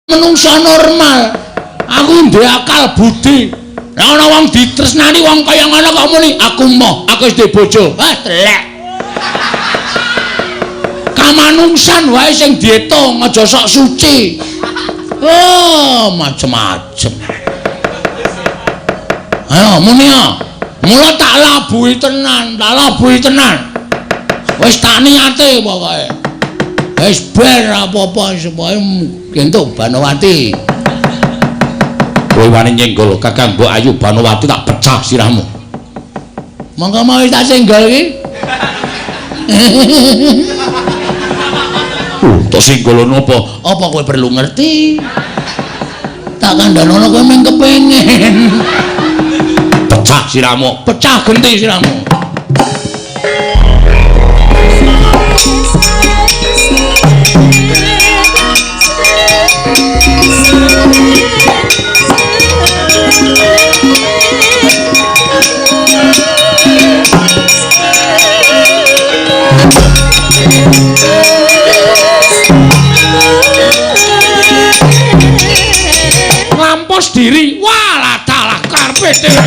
menungsa normal. Aku duwe akal budi. Nek ana wong ditresnani wong kaya ngono kok muni aku moh, aku wis duwe bojo. Ah, telek. Kamanungsan wae sing diitung aja sok suci. Oh, macem-macem. Ayo muni ya. Mula tak labuhi tenan, Wis tak niate pokoke. Wis ber apa-apa supaya entuk Banowati. Kowe wani nyenggol Kakang Mbok Ayu Banowati tak pecah sirahmu. Monggo mau tak senggol iki. Tak senggol napa? Apa kowe perlu ngerti? Tak kandhanono kowe mung kepengin. Pecah sirahmu, pecah genti sirahmu. Lampos diri, walah dalah karpe dhewe.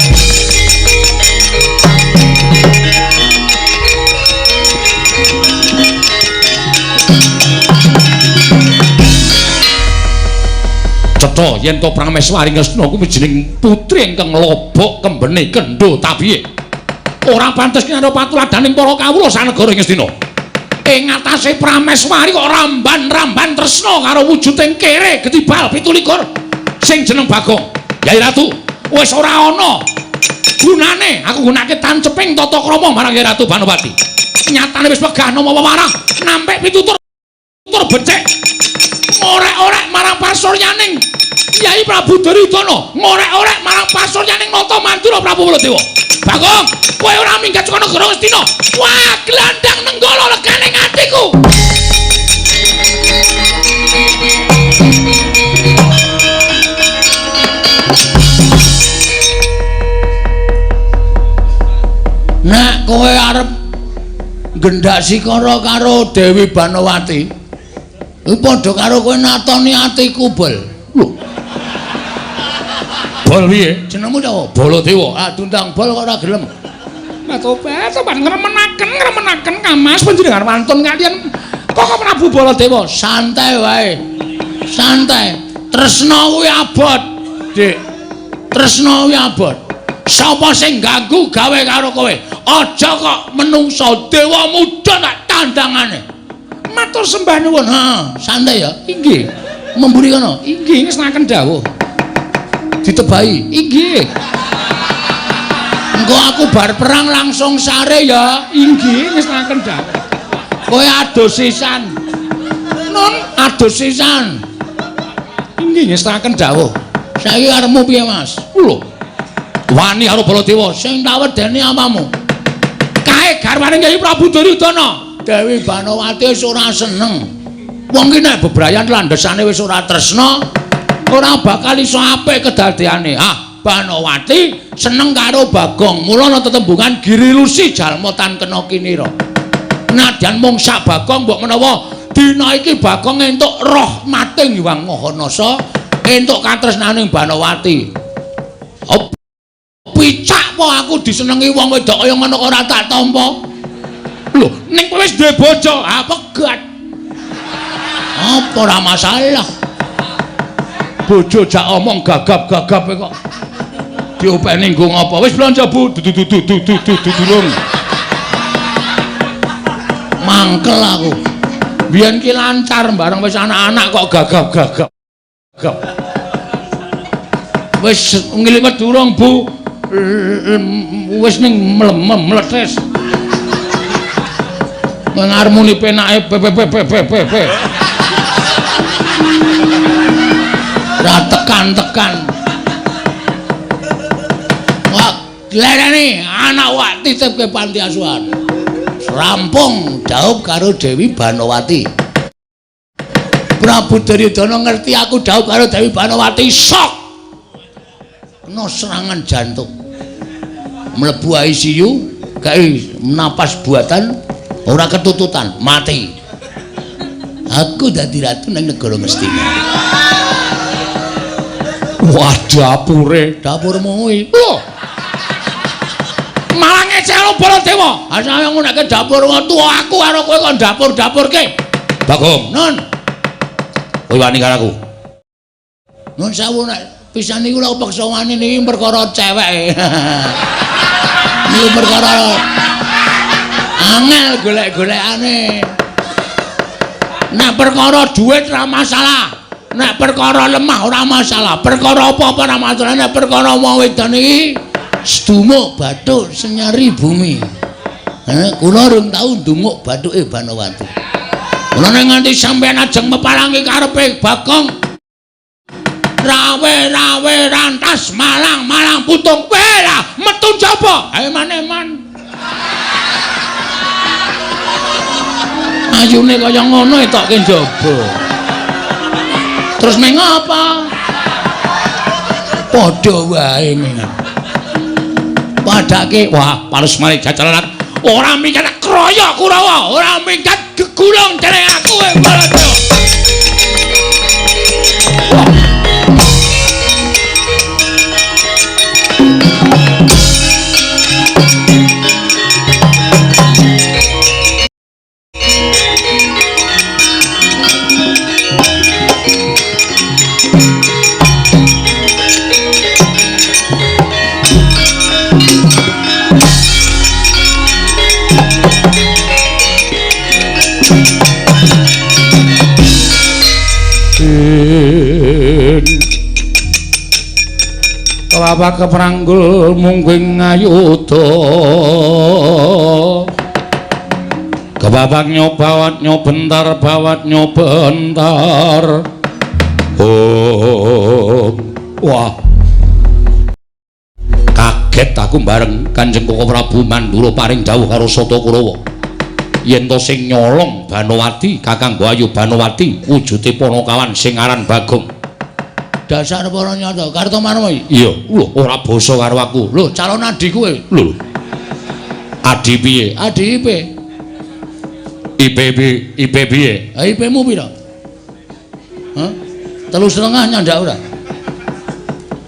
Cetha yen to Prameswari Ngastina kuwi jeneng putri ingkang lobok kembene kendho tabiye. Ora pantes karo patuladaning para kawula sanegara Ngastina. Ing atase Prameswari kok ramban-ramban tresna karo wujuding kere getibal 17 sing jeneng Bagong. Yai Ratu, wis ora ana gunane aku gunake tanceping tata krama marang Yai Ratu Banowati. Nyatane wis wegah nama marang nampik pitutur becik. Ngorek-orek marang pasuryaning Yai Prabu Duryudana, ngorek-orek marang pasuryaning Nata Mandura Prabu Baladewa. Bagong, kowe ora minggat saka negara Ngastina. Wah, glandang nenggala leganing atiku. Nek kowe arep gendak sikara karo Dewi Banowati, kuwi padha karo kowe natoni atiku bol. Lho. Bol piye? Jenengmu sapa? Baladewa. Ah tundang bol kok ora gelem. Nah tobat ngremenaken Kamas panjenengan wantun kaliyan Koko Prabu Baladewa. Santai wae. Santai. Tresna kuwi abot, Dik. Tresna kuwi abot. Sapa sing ganggu gawe karo kowe? Aja kok menungso dewa muda tak tandangane. Matur sembah nuwun. Ha, santai ya. Inggih. Memburi kono. Inggih ngesnaken dawuh. Ditebahi. Inggih. Engko aku bar perang langsung sare ya. Inggih ngesnaken dawuh. Kowe adus sisan. Nun adus sisan. Inggih ngesnaken dawuh. Saiki arepmu piye, Mas? Lho. Wani karo Baladewa sing tak wedeni amamu. Kae garwane Kyai Prabu Duryudana. Dewi Banowati wis ora seneng. Wong ki nek bebrayan landhesane wis ora tresna, ora bakal iso apik kedadeane. Ah, Banowati seneng karo Bagong. Mula ana tetembungan Giri Lusi jalma tan kena kinira. Nadyan mung sak Bagong mbok menawa dina iki Bagong entuk rahmating Hyang Mahanasa, entuk katresnaning Banowati. Picak po aku disenengi wong wedok kaya ngono ora tak tampa. Lho, ning kowe wis duwe bojo, ah pegat. Apa ora masalah. Bojo jak omong gagap-gagap kok. Diopeni nggo ngapa? Wis blonjo Bu, durung. Mangkel aku. Biyen ki lancar bareng wis anak-anak kok gagap-gagap. Wis ngliwet durung Bu. Wis ning meletes. Ngarmuni penake bebebebebebe. Ora tekan-tekan. Wah, dilereni anak wak titipke panti asuhan. Rampung jawab karo Dewi Banowati. Prabu Duryudana ngerti aku jawab karo Dewi Banowati sok. Kena serangan jantung. Mlebu ICU, gawe napas buatan, ora ketututan, mati. Aku dadi ratu nang negara Ngastina. Wah, dapurmu iki. Lho. Malah ngecelo Baladewa. Ha saya nggunake dapur tuwa aku karo kowe kok dapur-dapurke. Bagong, Nun. Kowe wani karo aku. Nun sewu nek pisan niku lho peksa wani niki perkara cewek. Niku perkara angel golek-golekane. Nek perkara dhuwit ora masalah. Nek perkara lemah ora masalah. Perkara apa-apa ora masalah. Nek perkara wong wedon iki sedumuk bathuk senyari bumi. Kula rung tau ndumuk bathuke Banowati. Kula nek nganti sampeyan ajeng meparangi karepe Bagong. Rawe rantas malang putung lah metu jaba. Ayo man. Ayune kaya ngono etokke njaba. Terus meng apa? Padha wae meng. Padake wah palus mari jajalanan ora minggat kroya Kurawa, ora minggat gegulung dening aku Baladewa. Kelapa kepranggul mungking ngayuda kebabak nyobawat nyobentar bawat nyobentar. Oh wah kaget aku bareng Kanjeng Koko Prabu Mandura paring dawuh karo Sata Kurawa yen to sing nyolong Banowati Kakang Bayu Banowati wujude Panakawan sing aran Bagong. Dasar para nyata Kartomarma iki. Iya, lho ora basa karo aku. Lho, calon adi kowe. Lho. Adi piye? Adi IP. IP piye? Ha IP-mu pira? Hah? 3,5 nyandak ora?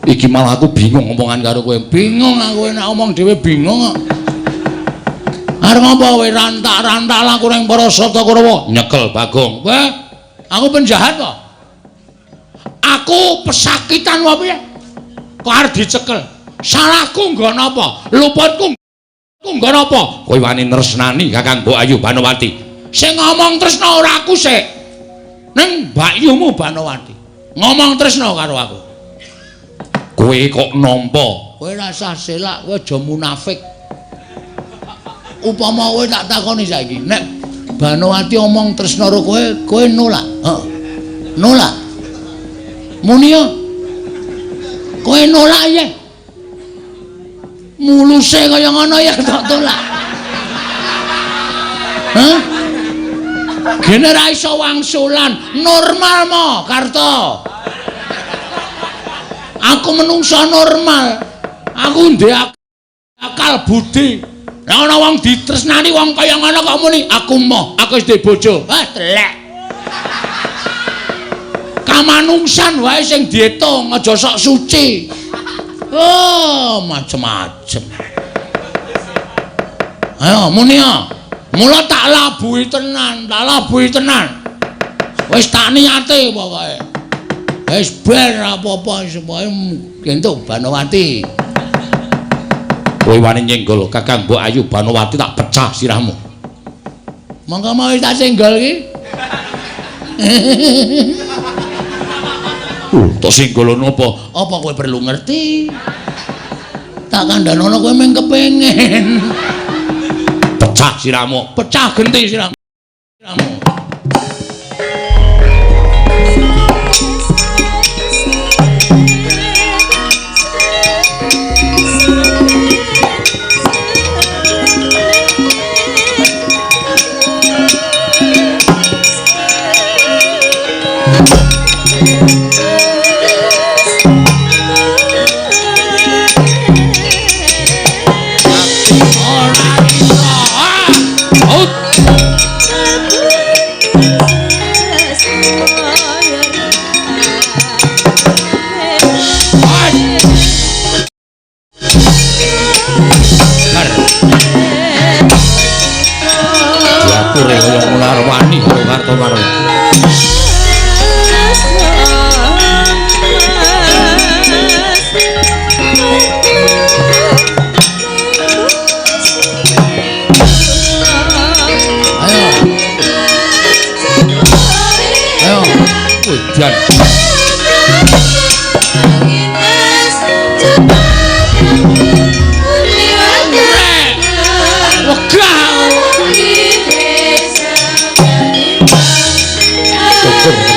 Iki malah aku bingung ngomongan karo kowe. Bingung aku nek omong dhewe bingung kok. Arep ngopo kowe rantak-rantak laku ning para Sata Kurawa? Nyekel Bagong. Kowe aku penjahat kok. Aku pesakitan wae piye? Kok arep dicekel. Salahku nggo napa? Luputku nggo napa? Kowe wani tresnani Kakang Mbok Ayu Banowati. Sing ngomong tresna ora aku sik. Ning mbakyumu Banowati. Ngomong tresna karo aku. Kowe kok nampa? Kowe rasa selak, kowe aja munafik. Upama kowe tak takoni saiki, nek Banowati omong tresna karo kowe nolak. Heeh. Nolak. Muni yo. Kowe nolak ya. Muluse kaya ngono ya tak tolak. Hah? Gene ra iso wangsulan, normal mo, Karto. Aku menungso normal. Aku ndek akal budi. Lah ana wong ditresnani wong kaya ngono kok muni, aku moh, aku wis duwe bojo. Wah, telek. Kamanungsan wae sing diitung aja sok suci. Oh, macem-macem. Ayo muni ya. Mula tak labuhi tenan, Wis tak niate pokoke. Wis ben apa-apa supaya entuk Banowati. Kowe wani nyenggol Kakang Mbok Ayu Banowati tak pecah sirahmu. Monggo mau tak senggol iki. Tok singgol napa? Apa kowe perlu ngerti? Tak kandhanono kowe mung kepengin. Pecah sirahmu, pecah genti sirahmu.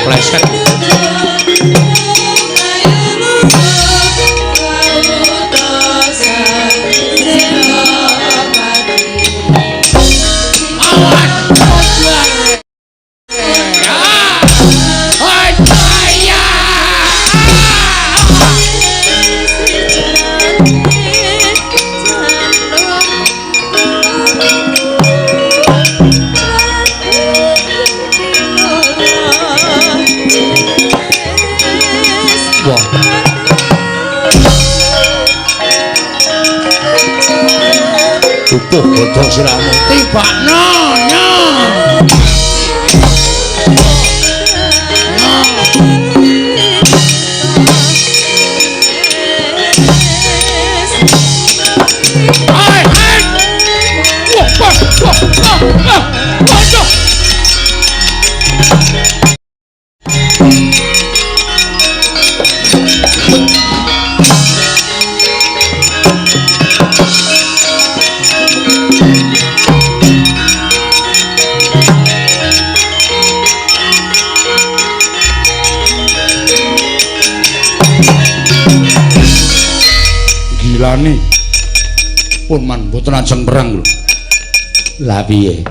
Pleset. Tuh godhong siramu tibakno nya. Hai hai. Wah. Gilane pun man mboten ajeng perang lho. Lah piye?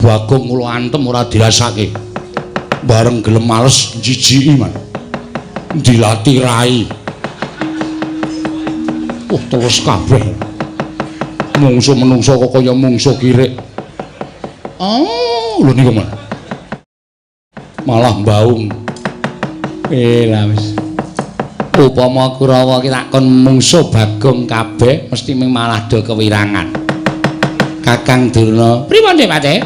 Bagong kula antem ora dirasake. Bareng gelem males jijiki man. Dilatih rai. Terus kabeh. Mungsu-menungso kok kaya mungsu kirik. Oh, lho niku man. Malah baung. Lah wis. Upama Kurawa ki takon mungsuh Bagong kabeh mesti malah do kewirangan. Kakang Durna, pripun Dik Pate?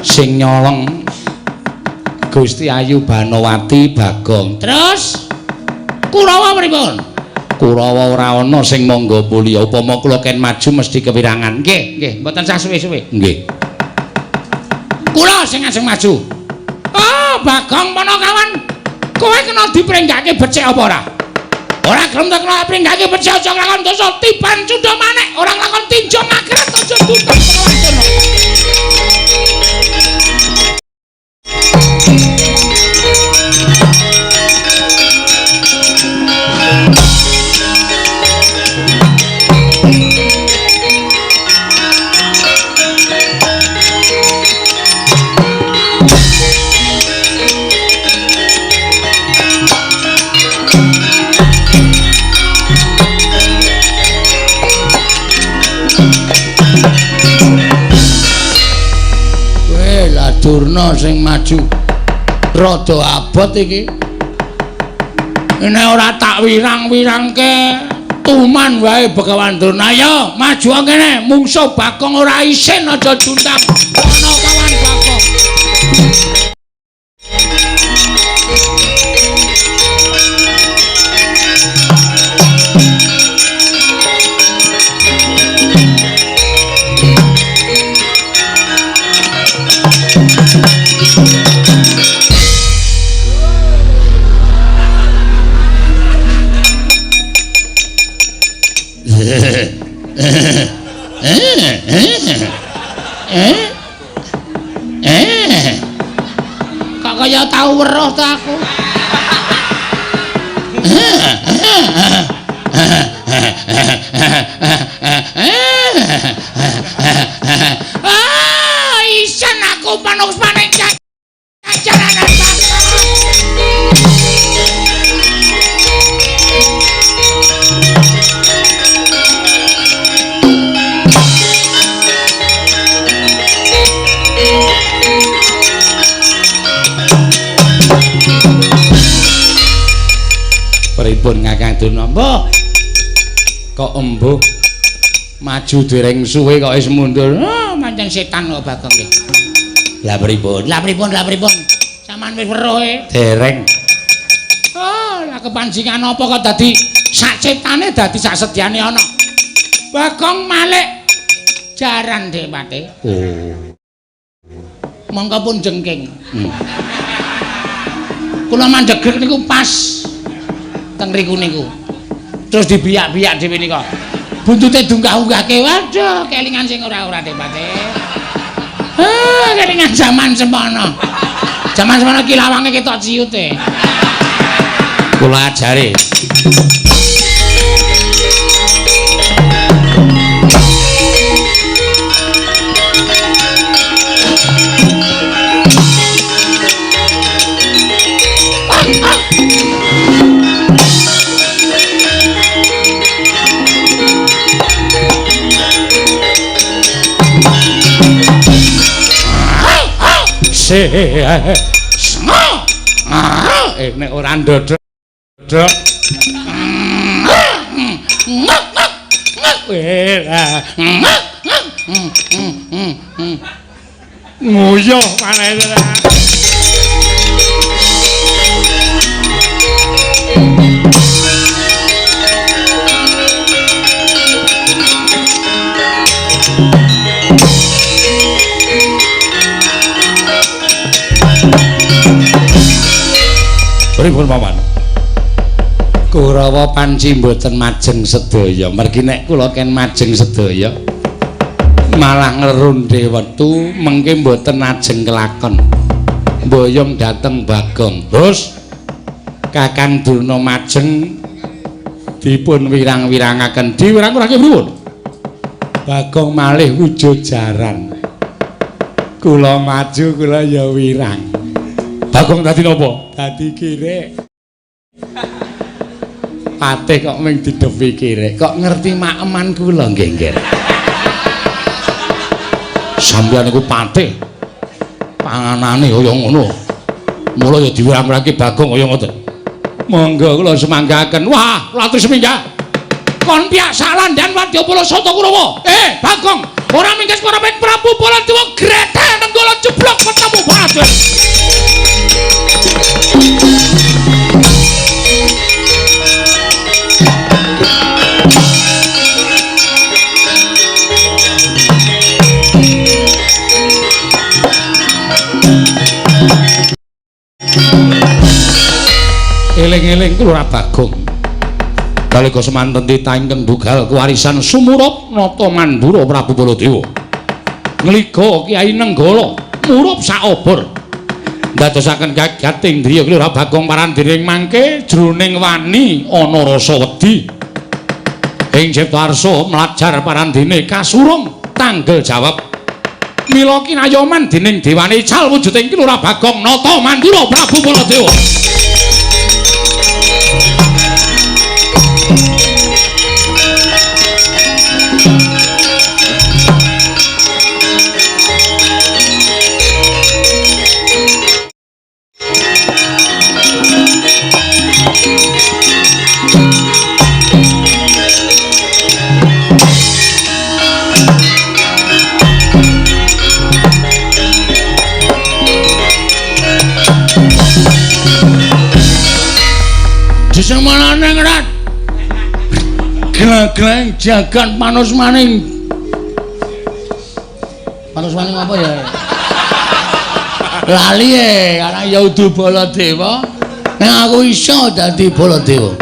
Sing nyolong Gusti Ayu Banowati Bagong. Terus Kurawa pripun? Kurawa ora ana sing mangga mulya. Upama kula ken maju mesti kewirangan. Nggih, mboten sah suwe-suwe. Nggih. Kula sing ajeng maju. Oh, Bagong Panakawan. Kowe kena dipringgake becik apa ora? Ora gelem tak kena pringgake becik aja nglakon dosa tiban cudha manek, ora nglakon tinjau akhirat aja duntang pengawancana. Durna sing maju rada abot iki. Nek ora tak wirang-wirangke tuman wae Begawan Durna. Ayo maju kene mungsuh Bagong ora isin aja duntang ana kawan Bagong. Kok kaya tau weruh ta aku. Isan aku manuk paning jaranan pripun Kakang Durna? Mbah. Kok embuh maju dereng suwe kok wis mundur. Mancing setan kok Bagong iki. Lah pripun? Lah pripun? Saman wis weruh e. Dereng. Lah kepanjingan apa kok dadi sak cetane dadi sak sediane ana. Bagong Malik jaran Dik Pate. Oh. Monggo pun jengking. Kula mandhegek niku pas teng riku niku. Terus dibiyak-biyak dhewe nika. Buntute dunggah-unggahke. Waduh, kelingan sing ora-ora Depate. Kelingan zaman semono. Zaman semono ki lawange ketok ciute. Kula ajari. Nek ora ndodok nguyuh maneh pripun paman? Kurawa panci mboten majeng sedaya. Mergi nek kula ken majeng sedaya malah ngerundhe wektu mengke mboten ajeng kelakon. Mboyong dateng Bagong. Bos, Kakang Durna majeng dipun wirang-wirangaken. Diwirang-wirangake pripun? Bagong malih wujud jaran. Kula maju kula ya wirang. Bagong dadi napa? Dadi kirek. Patih kok mung didepi kirek. Kok ngerti makeman kula nggih, Nggih. Sampeyan niku patih. Panganane kaya ngono. Mula ya diwirang-wirangke Bagong kaya ngoten. Monggo kula semanggaken. Wah, latri seminggah. Kon piyak salandan Wadyapala Sata Kurawa. Bagong, ora mingkes para Prabu Baladewa grete nenggala jeblok ketemu Baladewa. Eling-eling kula Bagong. Nalika semanten titah ingkang dugal kewarisan sumurup nata Mandura Prabu Baladewa. Ngliga Kyai Nenggala murup sak obor. Ndadosaken gagating driya kula Bagong parandiring mangke jroning wani ana rasa wedi. Ing Ciptaarsa mlajar parandine kasurung tanggel jawab. Mila kinayoman dening dewane cal wujuding kula Bagong nata Mandura Prabu Baladewa. Semanane ngrat gleng-gleng jagat manus maning apa ya lali anak Yaudu Baladewa nek aku iso dadi Baladewa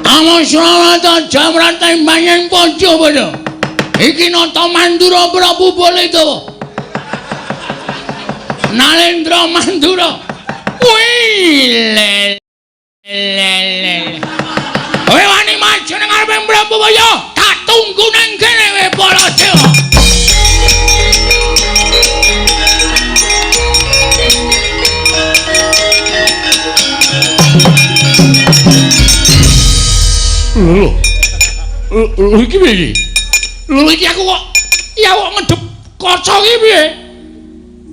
amo Srawata jamrate manyeng panca padha iki nata Mandura Prabu Baladewa Nalendra Mandura wile kowe wani maju nang arep Prabu Baya tak tunggu nang kene kowe Baladewa. Lho iki piye iki? Lho iki aku kok ya kok ngedep kaca iki piye?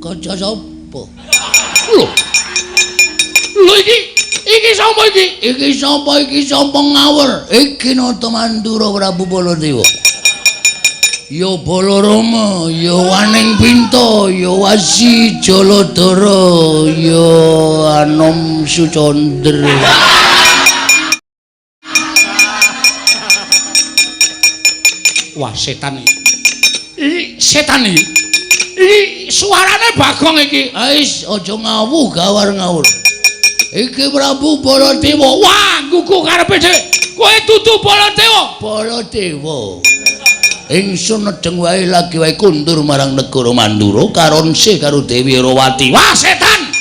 Kaca sapa? Lho iki sapa iki? Iki sapa ngawur? Iki nata Mandura Prabu Baladewa. Ya Balarama, ya Waning Pinta, ya Wasi Jaladara, ya Anom Sucandra. Wah, setan iki. Iki setan iki. Iki suarane Bagong iki. Ais aja ngawu gawar ngawur. Iki Prabu Baladewa. Wah, gugu karepe dhewe. Kowe dudu Baladewa. Baladewa. Ingsun nedeng wae lagi wae kundur marang negara Mandura karonse karo Dewi Erawati. Wah, setan.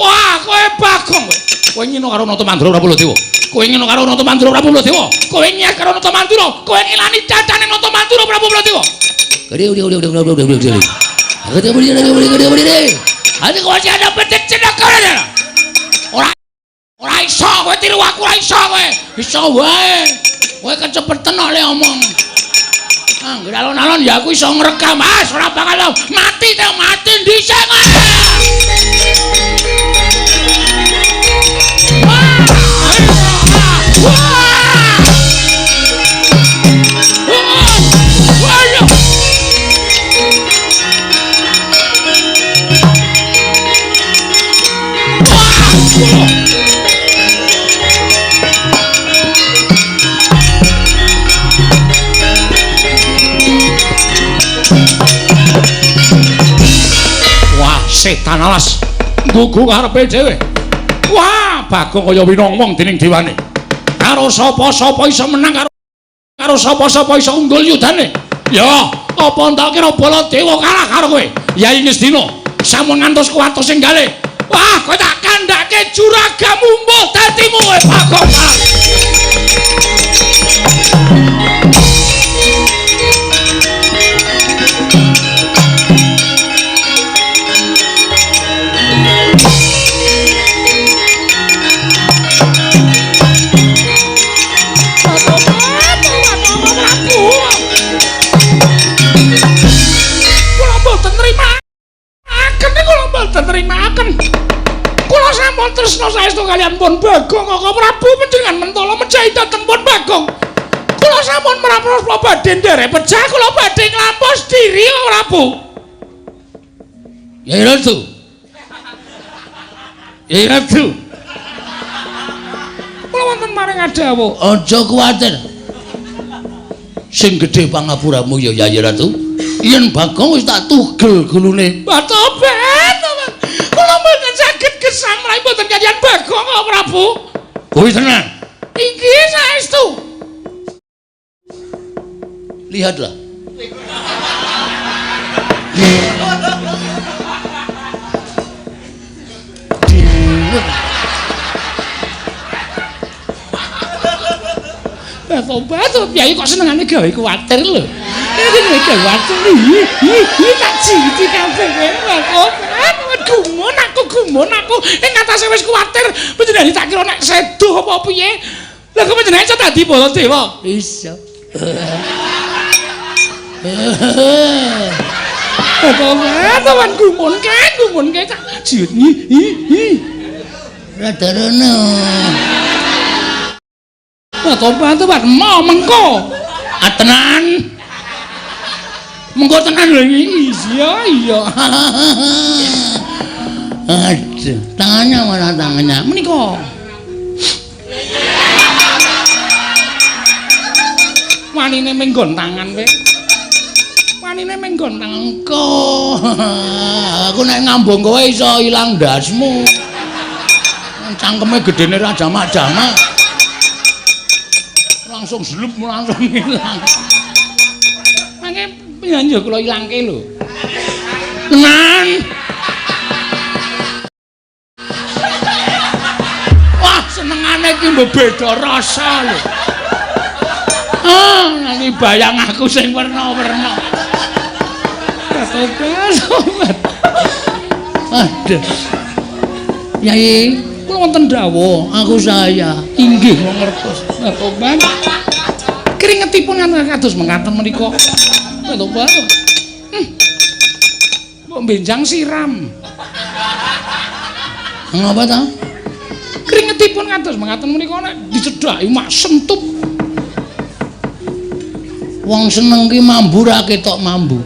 Wah, kowe Bagong kowe. Kowe ngino karo Nata Mandura Prabu Baladewa. Kowe ngino karo Nata Mandura Prabu Baladewa. Kowe nyek karo Nata Mandura. Kowe ngilani cacane Nata Mandura Prabu Baladewa. Ati kowe ada bedek cendak-cendak. Ora iso kowe tiru aku, ora iso kowe. Iso wae. Kowe kecepeten oleh omong. Angger alon-alon ya aku iso ngrekam. Ora bakal mati teh mati dhisik. Setan alas gugu karepe dhewe. Wah, Bagong kaya winong-wong dening dewane. Karo sapa-sapa iso menang karo sapa-sapa iso unggul yudane. Ya, apa ndak kira Baladewa kalah karo kowe? Yai Ngastina sampun ngantos kuwatos enggale. Wah, kowe tak kandhake juragamu mbuh dadimu kowe Bagong. Terimaken. Kula sampun tresna saestu kaliyan Pun Bagong Kaka Prabu panjenengan mentala mejahi dhateng Pun Bagong. Kula sampun mrapra badhe nderek pejah kula badhe nglampos diri Kaka Prabu. Ya Ratu. Ya Ratu. Kula wonten maring adawuh. Aja kuwatir. Sing gedhe pangapuramu ya Yai Ratu. Yen Bagong wis tak tugel gulune. Batobat. Kula mboten saged gesang menawi mboten kaliyan Bagong Kaka Prabu. Kuwi tenan. Inggih saestu. Lihatlah. Batobat, Yai kok senengane gawe kuwatir lho. Iki kuwatir iki tak citi kabeh kowe. Gumun aku ing atase wis kuwatir panjenengan tak kira nek sedo apa piye. Lah kok panjenengan iso dadi Baladewa? Iso. Teman gumun tak jiut Radarono. Tobat mau mengko. Tenan. Mengko tenan lho iya. Aduh, tangannya mana tangannya? Menika. Wanine menggon tangan kowe. Wanine menggon tanganku. Aku nek ngambung kowe iso ilang ndasmu. Cangkeme gedene ra jamak-jamak. Langsung zlup langsung ilang. Mangke piye kula ilangke lho. Tenan. Senengane iki beda rasa lho. Nanti bayang aku sing werna-werna. Sobat. Aduh. Yai, kula wonten dawuh, aku saya inggih ngertos. Sobat. Keringetipun kados mengkaten menika. Sobat. Mbok benjang siram. Ngapa ta? Keringetipun kados mengkaten menika nek dicedhaki mak sentup. Wong seneng ki mambu ra ketok mambu.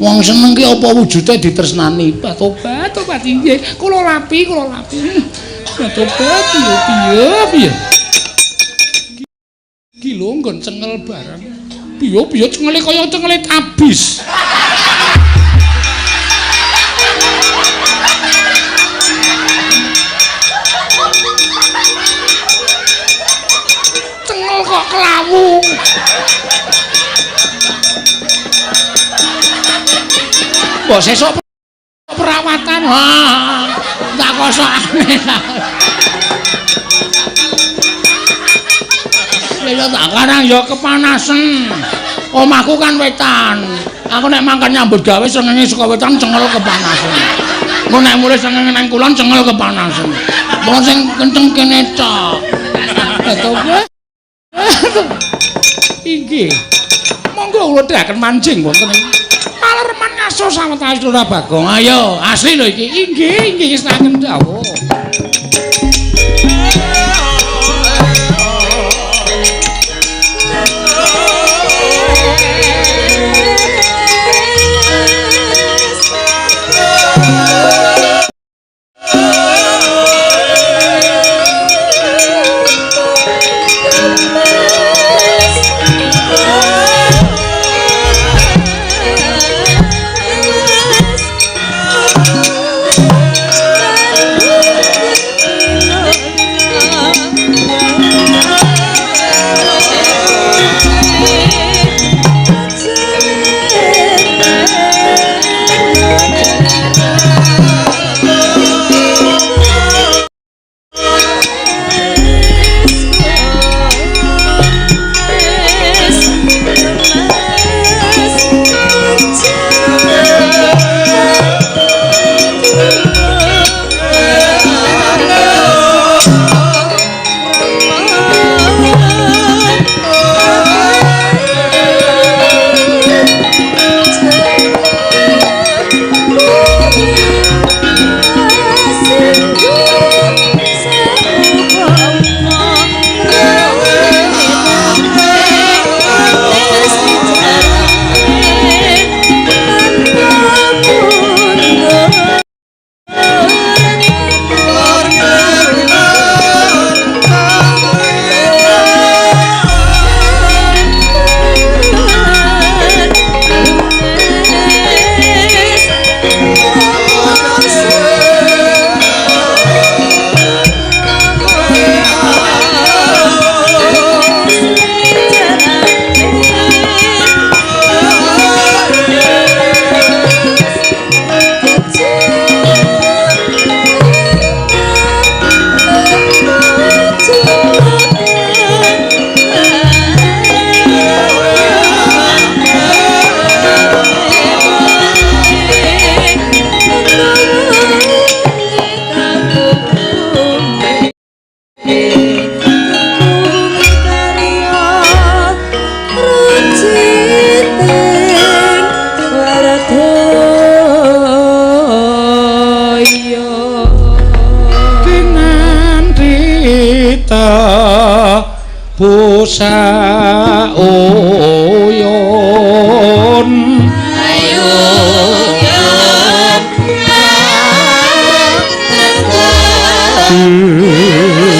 Wong seneng ki apa wujude ditresnani. Tobat inggih. Kula lapi. Tobat piye. Ki lho nggon cengel barang. Piye cengele kaya cengele abis. mbok sesuk perawatan. Tak kosokane. Ya tak karang ya kepanasan. Omahku kan wetan. Aku nek mangkat nyambut gawe srengenge saka wetan cengel kepanasan. Mun nek mulih srengenge nang kulon cengel kepanasan. Mula sing kenceng kene tok. Betul ge. Inggih. Monggo kula dhekaken mancing wonten iki. Palereman ngaso sawetawis Lurah Bagong. Ayo, asli lho iki. Inggih saken dawuh. Busa oyon Amin.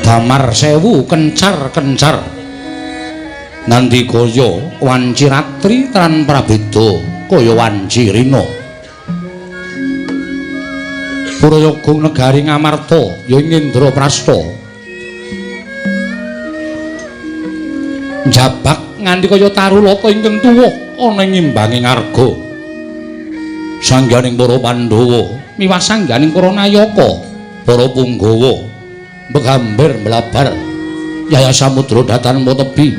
damar sewu kencar-kencar nandi kaya wanci ratri tran prabeda kaya wanci rina Purayaga negari Ngamarta ya ing Indraprastha jabak nganti kaya tarulata ingkang tuwa ana ing imbanging arga sangganing para Pandhawa miwah sangganing para Nayaka para Punggawa begambar melabar Yaya Samudra datan Motebi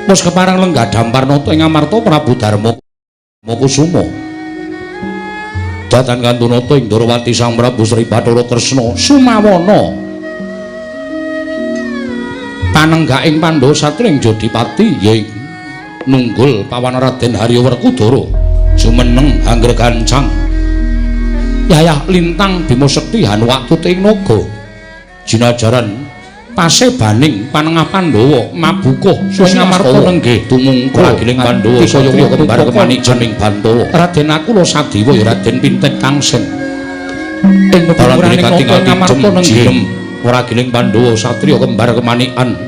wis keparang lenggah Damparnata ing Ngamarta Prabu Darma Kusuma datan Kantunata ing Darawati Sang Prabu Sri Bathara Kresna Sumawana panenggaking Pandhawa satria ing Jodipati ya nunggul pawan Raden Haryawerkudara jumeneng Anggregancang Yayah Lintang Bima Sekti Hanuwaktuti ing naga jinajaran pasebaning panengah Pandhawa mabukuh ing Ngamarta nenggih tumungkul ragiling Pandhawa saya kembar kemanikan ing Bantawa Raden Akula Sadiwa ya Raden Pintek Kangsen ing pepuraning Ngamarta nenggih ragiling Pandhawa satria kembar kemanikan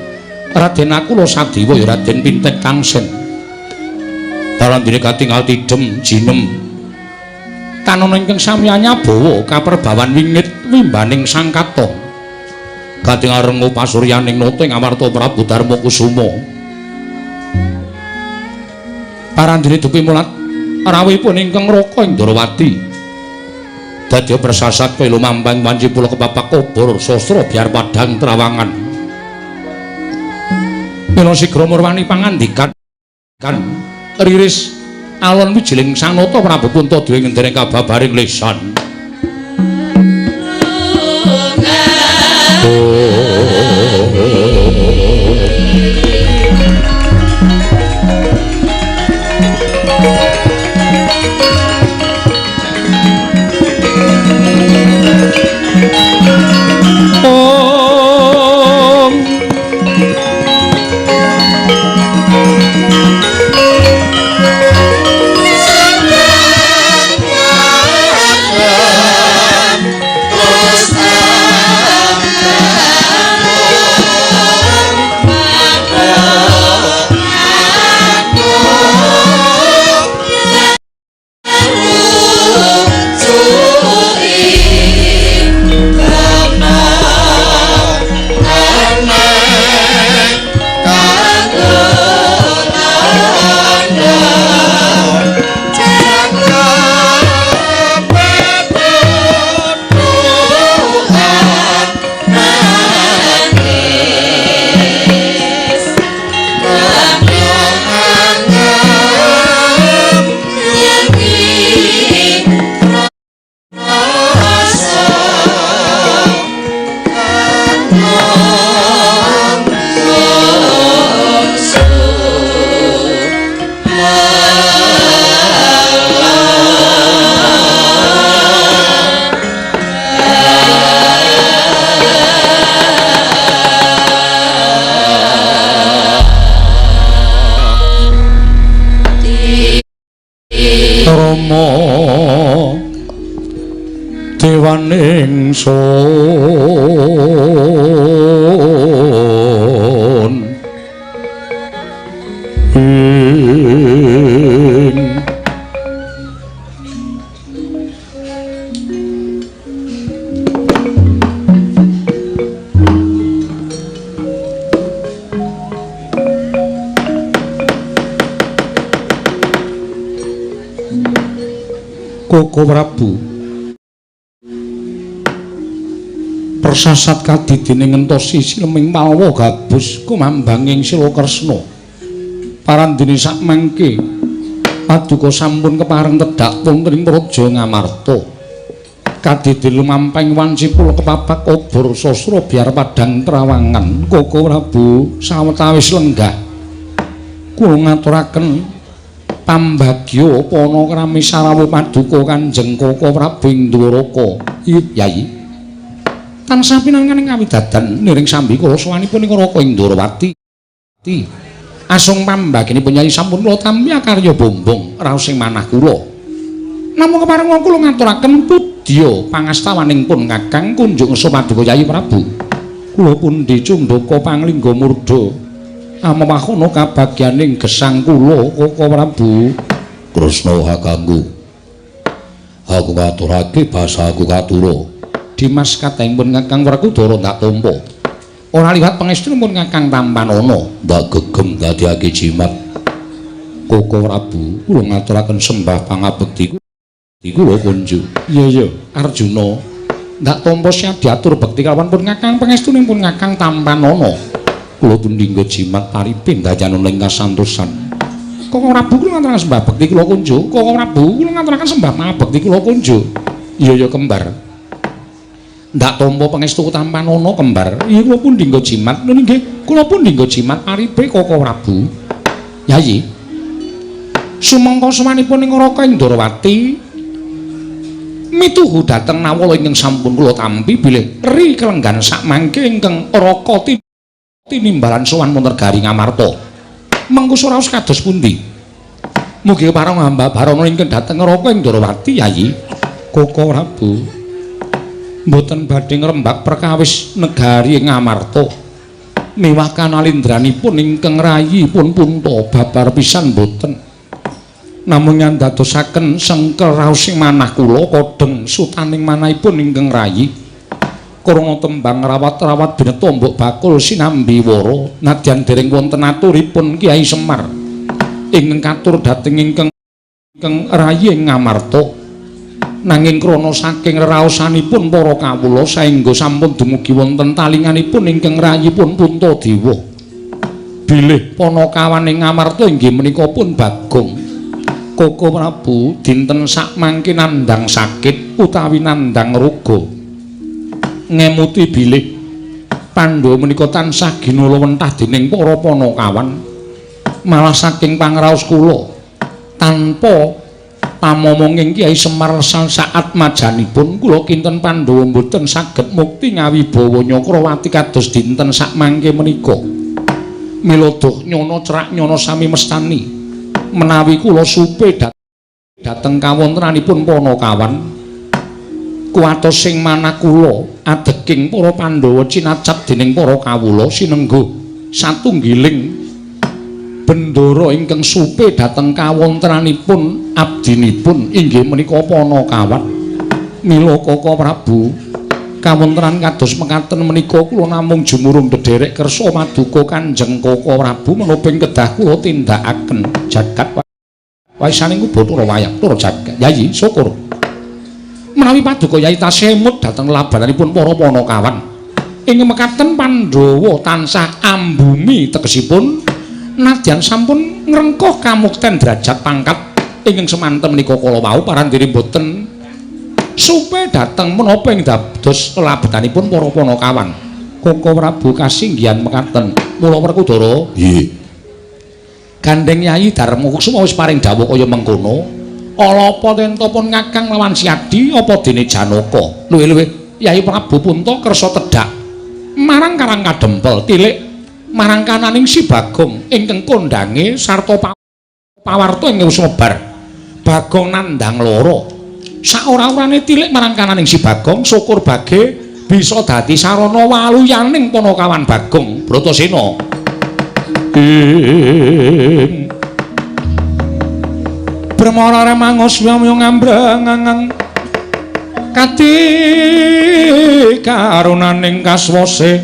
Raden Akula Sadiwa ya Raden Pintek Kangsen dalandine katingal tidhem jinem tanana ingkang samyanya bawa kaperbawan wingit wimbaning sang katong katingal rengu pasuryaning nata ing Amarta Prabu Darma Kusuma parandene dupi mulat rawuhipun ingkang raka ing Darawati dadya persasat kaya lumampang wanci pula kepapak obor sastra biar padhang trawangan mila sigra murwani pangandikan kan riris alon wijiling Sanata Prabu Puntadewa ngendhene kababaring lisan Dewaning sun Koko Prabu persasat kadidine ngentosi sileming Malawa gabus kumambanging Sila Kresna parandene sak mangke paduka sampun kepareng tedhak wonten ing Praja Ngamarta kadidine lumamping wanci pula kepapak obor sastra biar padhang trawangan Koko Prabu sawetawis lenggah kula ngaturaken pambagya pana krami sarawuh paduka Kanjeng Koko Prabu ing Dwaraka Yai tansah pinanganing kawidadan niring sambi kula sawanipun ing Raka ing Darawati asung pambagenipun Yai sampun kula tampi karya bombong raos ing manah kula Namung kepareng kula ngaturaken pudya pangastawaning pun Kakang kunjung Sopaduka Yayi Prabu. Kula pundi Cundaka Panglingga Murda. Amawahono kabagyaning gesang kula Koko Prabu. Krishna kakangku. Aku ngaturake basa aku katura. Dimas katengipun Kakang Werkudara ndak tampa. Ora liwat pangestunipun Kakang Tampanana Ndak gegem dadiake jimat. Koko Prabu, kula ngaturaken sembah pangabekti kula kunju. Iya. Arjuna ndak tampa siap diatur bekti kalawan pun Kakang pangestunipun Kakang Tampanana. Kula tundhingga jimat paripin dayanana ing kasantosan. Koko Prabu kula ngaturaken sembah bekti kula kunju. Koko Prabu kula ngaturaken sembah pangabekti kula kunju. Iya kembar. Ndak tampa pangestu Tampanana kembar. Iya kula pundhingga jimat. Lho nggih, kula pundhingga jimat paripe Koko Prabu. Yayi. Sumangka samanipun ing Raka Indrawati mituhu dhateng nawala ingkang sampun kula tampi bilih ri kelenggan sakmangke ingkang Raka tinimbalan sowan Montergari Ngamarta. Mengko suraos kados pundi? Mugi parang hamba barana ingkang dhateng Raka Indrawati Yayi. Koko Prabu mboten badhe ngrembak perkawis negari Ngamarta. Miwah kanalindranipun ingkang rayi pun punta babar pisan mboten. Namung nyandadosaken sengkel raos ing manah kula kodheng sutaning manahipun ingkang rayi. Krana tembang rawat-rawat bineta mbok bakul sinambi wara nadyan dereng wonten aturipun Kyai Semar ingkang katur dhateng ingkang rayi ing Ngamarta. Nanging krana saking raosanipun para kawula saengga sampun dumugi wonten talinganipun ingkang rayipun Puntadewa. Bilih Panakawan ing Ngamarta inggih menika pun Bagong. Koko Prabu dinten sakmangke nandhang sakit utawi nandhang ruga. Ngemuti bilih Pandhawa menika tansah ginala wentah dening para Panakawan. Malah saking pangraos kula tanpa pamomonging Kyai Semar saat majanipun kula kinten Pandhawa mboten saged mukti ngawibawa Nyakrawati kados dinten sakmangke menika. Mila doh nyana cerak nyana sami mestani menawi kula supe dhateng kawontenanipun Panakawan kuwatos sing manah kula adeging para Pandhawa cinacap dening para kawula sinengga satunggiling bendara ingkang supe dhateng kawontenanipun abdinipun inggih menika Panakawan. Mila Koko Prabu kawontenan kados mekaten menika kula namung jumurung dederek kersa maduka Kanjeng Koko Prabu menoping kedah kula tindakaken jagat waisaning Bathara Wayang tur jagat. Yayi syukur menawi paduka Yayi tasemut dhateng labananipun para Panakawan ing mekaten Pandhawa tansah ambumi tegesipun nadyan sampun ngrengkuh kamukten derajat pangkat ingkang semanten menika kala wau parandene boten supe dhateng menapa ing dados labetanipun para Panakawan. Koko Prabu kasinggihan mekaten. Mula Werkudara, nggih. Gandeng Yayi Darmakusuma wis paring dawuh kaya mengkono. Ala apa tentopun Kakang lawan Siadi apa dene Janaka. Luwih-luwih Yayi Prabu Punta kersa tedhak marang Karang Kadempel tilik marang kananing Si Bagong ingkang kondange sarta pawarta ing sumebar. Bagong nandhang lara. Saora-orane tilik marang kananing Si Bagong syukur bage bisa dadi sarana waluyaning Panakawan Bagong Bratasena. Bremara remangos wiyang ngambrang kati karunaning kaswase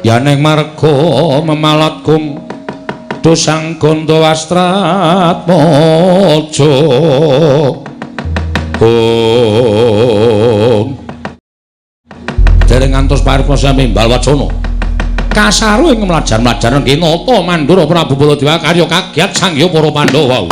yaneng marga memalatkum dosang gondo wastrat mojo dereng ngantos paripurna sami Balwacana kasaru ing mlajar-mlajar kinata Mandura Prabu Baladewa karya kagiat sangya para Pandhawa.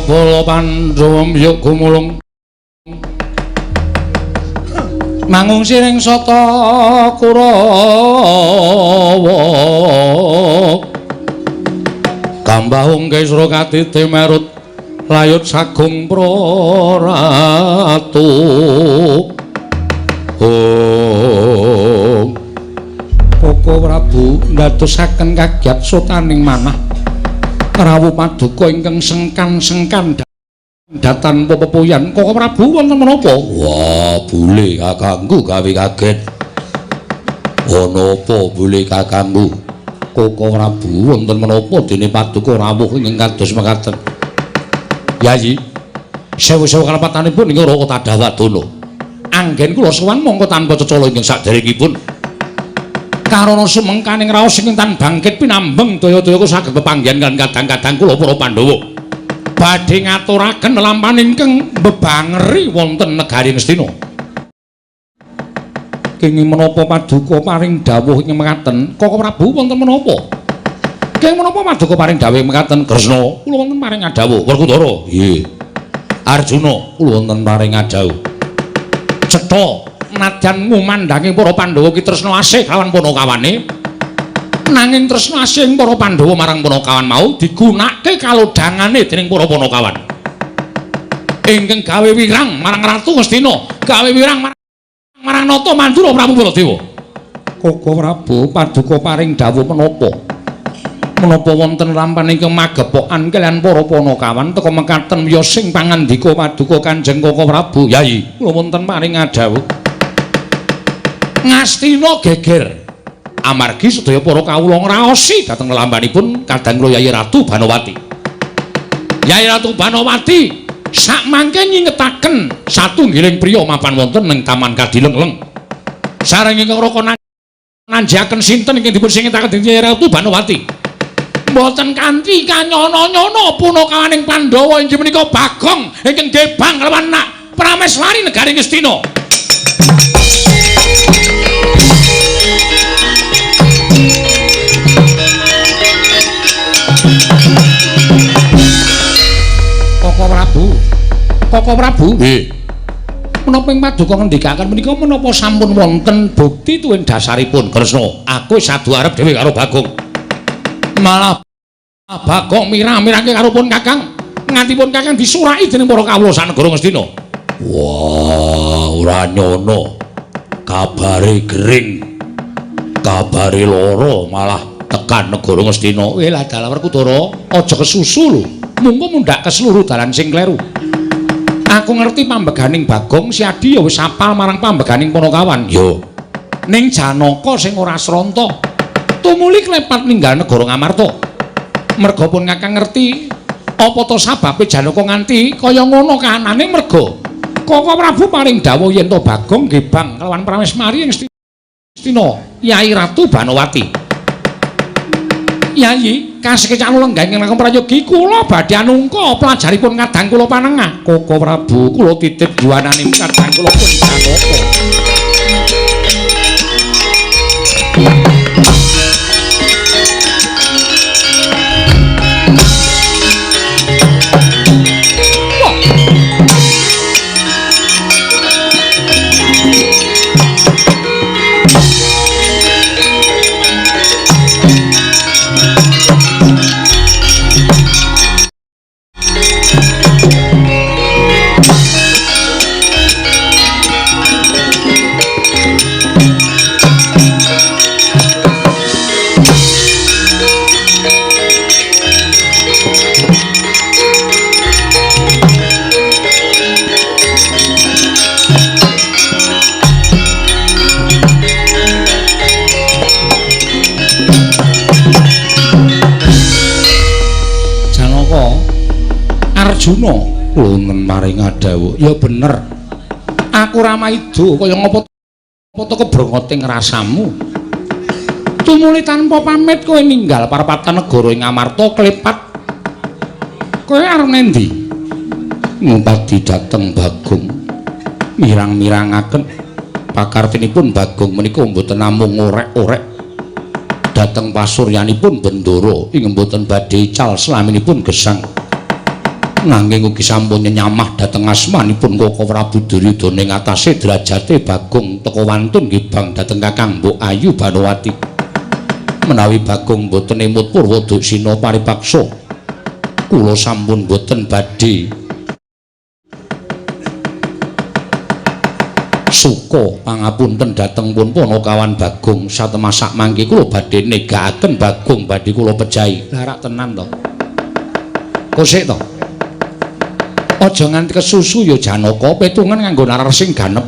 bala Pandhawa yuk gumulung mangung siring sata Kurawa Gambahung Kesra katiti merut layut sagung praratu Koko Prabu ndadosaken kagyat sotaning manah rawuh paduka ingkang sengkan-sengkan datan pepepoyan Koko Prabu wonten menapa? Wah, bule kakangku gawe kaget. Ana apa bule kakangku? Koko Prabu wonten menapa dene paduka rawuh ingkang kados mekaten? Yayi, sewu-sewu kalepatanipun ing Raka Tadawadana. Anggen kula sowan mongko tanpa cecala ingkang saderengipun. Karana sumengkaning raos ingkang tan bangkit pinambeng daya-daya saged pepanggihan kan kadang-kadang kula para Pandhawa. Badhe ngaturaken lelampahan ingkang bebangeri wonten negari Ngastina. Kenging menapa paduka paring dawuh ing mekaten? Koko Prabu wonten menapa? Kenging menapa paduka paring dawuh mekaten? Kresna, kula wonten paring dawuh. Werkudara, nggih. Arjuna, kula wonten paring dawuh. Cetha nadyan ngumandhangi para Pandhawa ki tresna asih kalawan Panakawane. Nanging tresna asih para Pandhawa marang Panakawan mau digunakake kalodhangane dening para Panakawan. Ingkang gawe wirang marang Ratu Ngastina, gawe wirang marang Nata Mandura Prabu Baladewa. Koko Prabu paduka paring dawuh menapa? Menapa wonten lampahan ingkang magepokan kaliyan para Panakawan teka mekaten ya sing pangandika paduka Kanjeng Koko Prabu. Yayi, kula wonten paring dawuh. Ngastina geger amargi sedaya para kawula ngraosi dhateng lelambanipun kadang kula Yayi Ratu Banowati. Yayi Ratu Banowati sakmangke nyingetaken satunggiling priya mapan wonten ing Taman Kadilengleng. Sareng ingkang raka nanjaken sinten ingkang dipun singetaken dening Yayi Ratu Banowati. Mboten kanthi kanyono-nyono punakawaning Pandhawa inggih menika Bagong ingkang gebang kalawan anak Prameswari negari Ngastina. Koko Prabu, nggih. Menapa ing paduka ngendikaken menika menapa sampun wonten bukti tuwin dasaripun Kresna? Aku sadu arep dhewe karo Bagong. Malah Bagong mirah-mirahke karo pun Kakang, ngantipun Kakang disuraki dening para kawula sak negara Ngastina. Wah, ora nyono. Kabare gering. Kabare lara malah tekan negara Ngastina. Weh lah dalah Werkudara, aja kesusu lho. Mungko mundhak ke seluruh dalan sing kleru. Aku ngerti pambeganing Bagong si Adi ya wis apal marang pambeganing Panakawan. Yo. Ning Janaka sing ora sranta tumuli klepat ninggal negara Ngamarta. Merga pun Kakang ngerti apa to sababe Janaka nganti kaya ngono kahanane merga Koko Prabu paring dawuh yen to Bagong gebang kelawan Prameswari ing Ngastina Yayi Ratu Banowati. Yayi, kasih kecalu lenggah ingkang langkung prayogi kula badhe anungka pelajaripun kadang kula panengah. Koko Prabu kula titip juwananing kadang kula pun Janaka. Arjuna wonten maring dawuh ya bener aku Ramaido kaya ngapa to kebrongoting rasamu tumuli tanpa pamit kowe ninggal parapatan negara ing Amarta klepat kowe arep nendi ngumpadi dhateng Bagong mirang-mirangaken pakartinipun Bagong menika mboten namung orek-orek dhateng pasuryanipun Bendara ing mboten badhe ical slaminipun gesang nanging ugi sampun nyamah dhateng asmanipun Koko Prabu Duryudana ing atase derajate Bagong teka wantun ngibang dhateng Kakang Mbok Ayu Banowati. Menawi Bagong boten emut Purwodaksina paripaksa, kula sampun boten badhe suka pangapunten dhateng pun Panakawan Bagong. Satemasak mangke kula badhe negakaken Bagong badhe kula pejahi. Lah rak tenan to. Kosek to. Aja nganti kesusu ya Janaka, petungan nganggo narar sing ganep.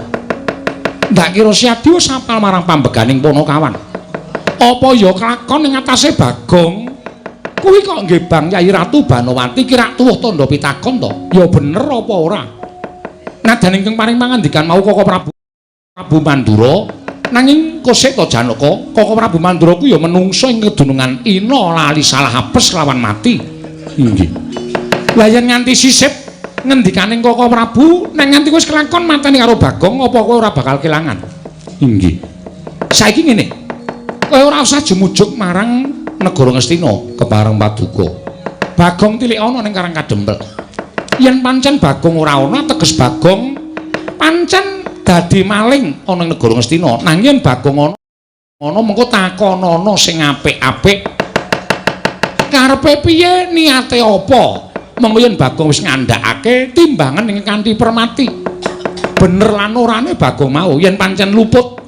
Ndak kira Siadi wis apal marang pambeganing Panakawan. Apa ya kelakon ing atase Bagong? Kuwi kok nggih Bang Yayi Ratu Banowati kira tuwuh tandha pitakon to. Ya bener apa ora? Nadan ingkang paring pangandikan mau Koko Prabu Mandura, nanging kosek to Janaka, Koko Prabu Mandura ku ya menungso ing kedunungan ina lali salah apes lawan mati. Inggih. Lah yen nganti sisip ngendikaning Koko Prabu, nek nganti wis kelakon mateni karo Bagong, apa kowe ora bakal kelangan? Inggih. Saiki ngene. Kowe ora usah jemujug marang negara Ngastina kepareng Paduka. Bagong tilik ana ning Karang Kadempel. Yen pancen Bagong ora ana, teges Bagong pancen dadi maling ana ing negara Ngastina. Nanging yen Bagong ana mengko takonana sing apik-apik. Karepe piye, niate apa? Mengko yen Bagong wis ngandhakake timbangan ing kanthi permati. Bener lan orane Bagong mau yen pancen luput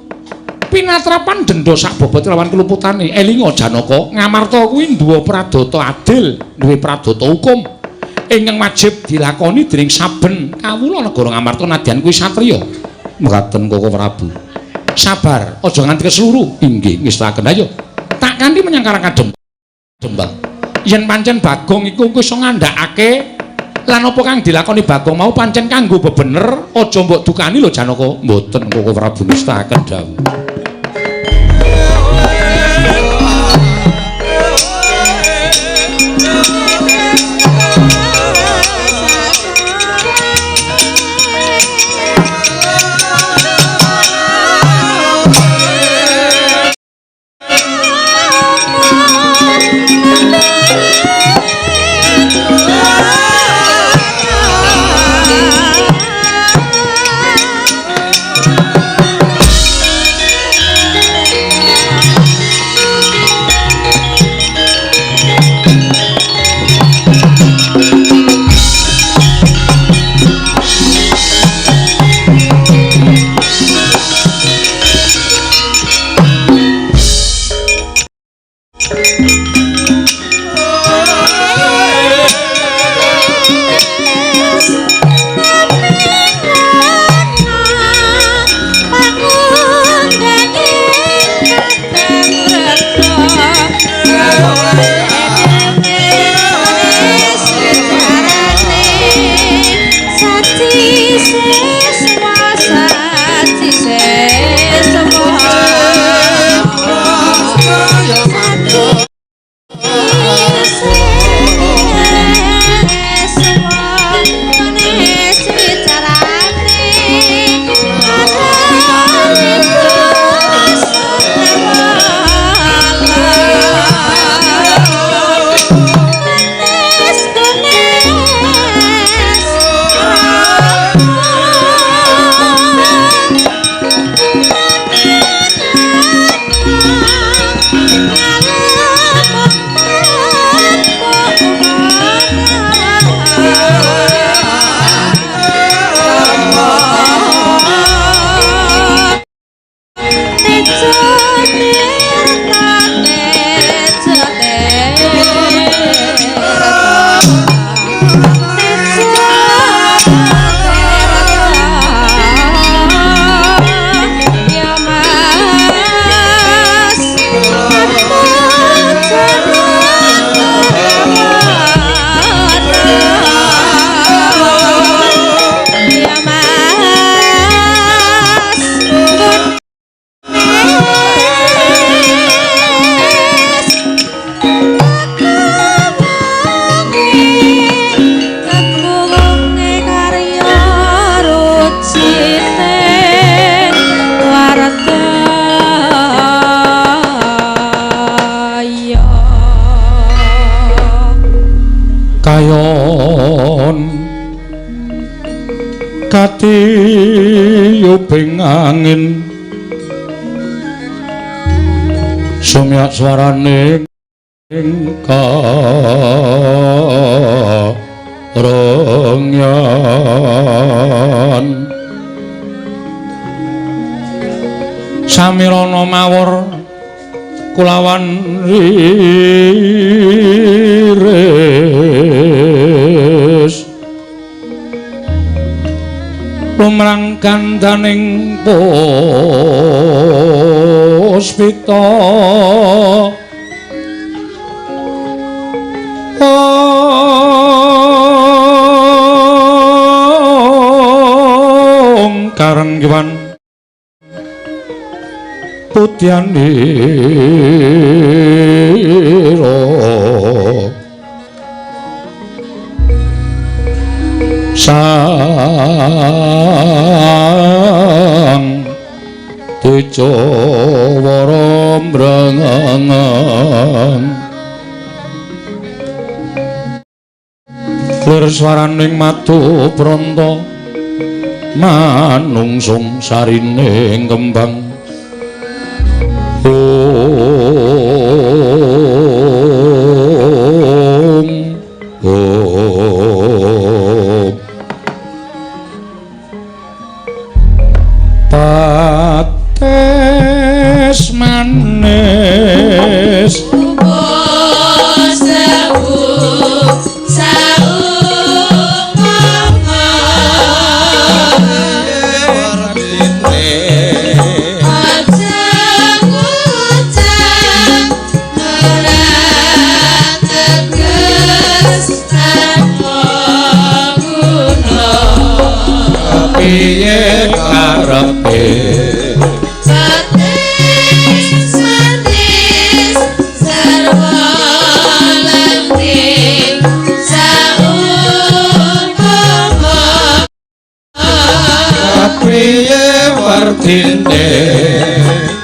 pinatrapan denda sak bobot lawan keluputane. Elinga Janaka, Ngamarta kuwi duwe pradata adil, duwe pradata hukum ingkang wajib dilakoni dening saben kawula negara Ngamarta nadyan kuwi satriya. Mekaten Koko Prabu. Sabar, aja nganti kesluru. Inggih, ngestaken ayo. Tak kanthi menyang Karang Kadempel. Yen pancen Bagong iku iso ngandhakake lan apa kang dilakoni Bagong mau pancen kanggo bebener, aja mbok dukani lho Janaka. Mboten Koko Prabu ngestaken dawuh. angin sumyak swarane karengyan samirana mawur kulawan riris lumrang gandaning puspita karenggiwan putyanira sang Dejawara mbrangangan lir swaraning madu pranta manungsung sarining kembang pates manis piye karepe manis manis sarwa langgeng saumpama piye wardine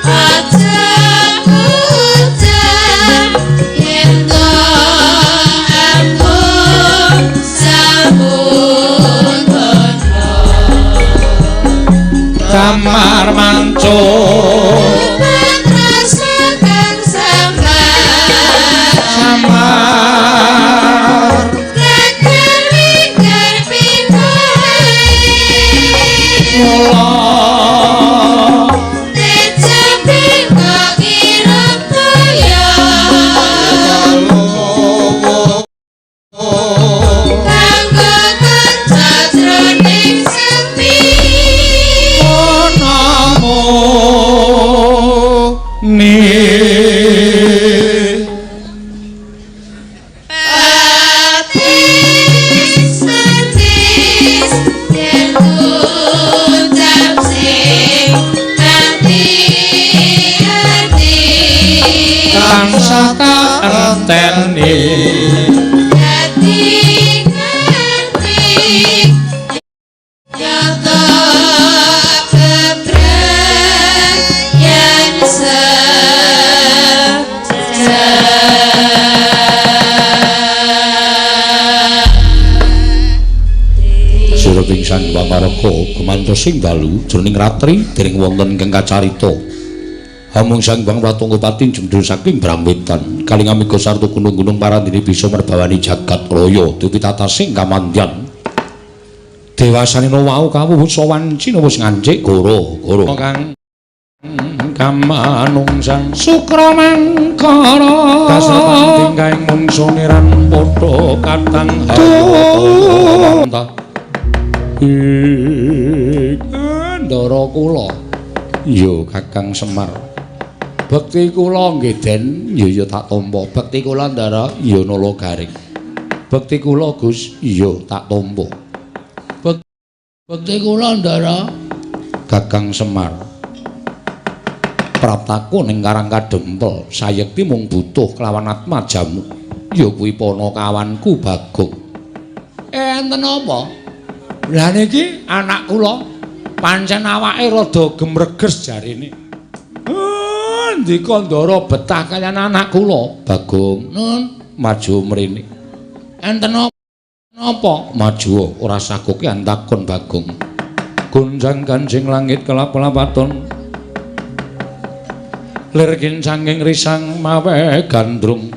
aja ucap yen to ampun sambut kamar mancung rasakan samar lekar-lekar pindahe mula dicapin kok ireng toya kanggo kanca jroning sepi namo ni patis manis yen ucap sing hati-hati tansah kaenteni hati-hati nyata kebrayan sira pingsan pamarga gumantos sing dalu jroning ratri dening wonten ingkang kacarita hamung sang Bang Pratangga jemdul saking Bramwetan kaling amiga sarta gunung-gunung parandene bisa merbawani jagat raya dipitatasing kamandyan dewasanena wau kawuwut sawanci wis ngancik goro kang kamanungsan sukra mangkara kasapanting kaing mungsune ran padha katang hayata ndara kula ya Kakang Semar bekti kula nggih Den ya tak tampa bekti kula Ndara ya nala garing bekti kula Gus ya tak tampa bekti kula Ndara Kakang Semar praptaku ning Karang Kadempel sayekti mung butuh kelawan atma jamu ya kuwi panakawanku Bagong enten apa lah niki anak kula pancen awake rada gemreges jarine ndika Ndara betah kaliyan anak kula Bagong nun maju mrene enten apa maju ora sagoke antakon Bagong gunjang kanjing langit kelap-lapaton lir kincanging risang mawe gandrung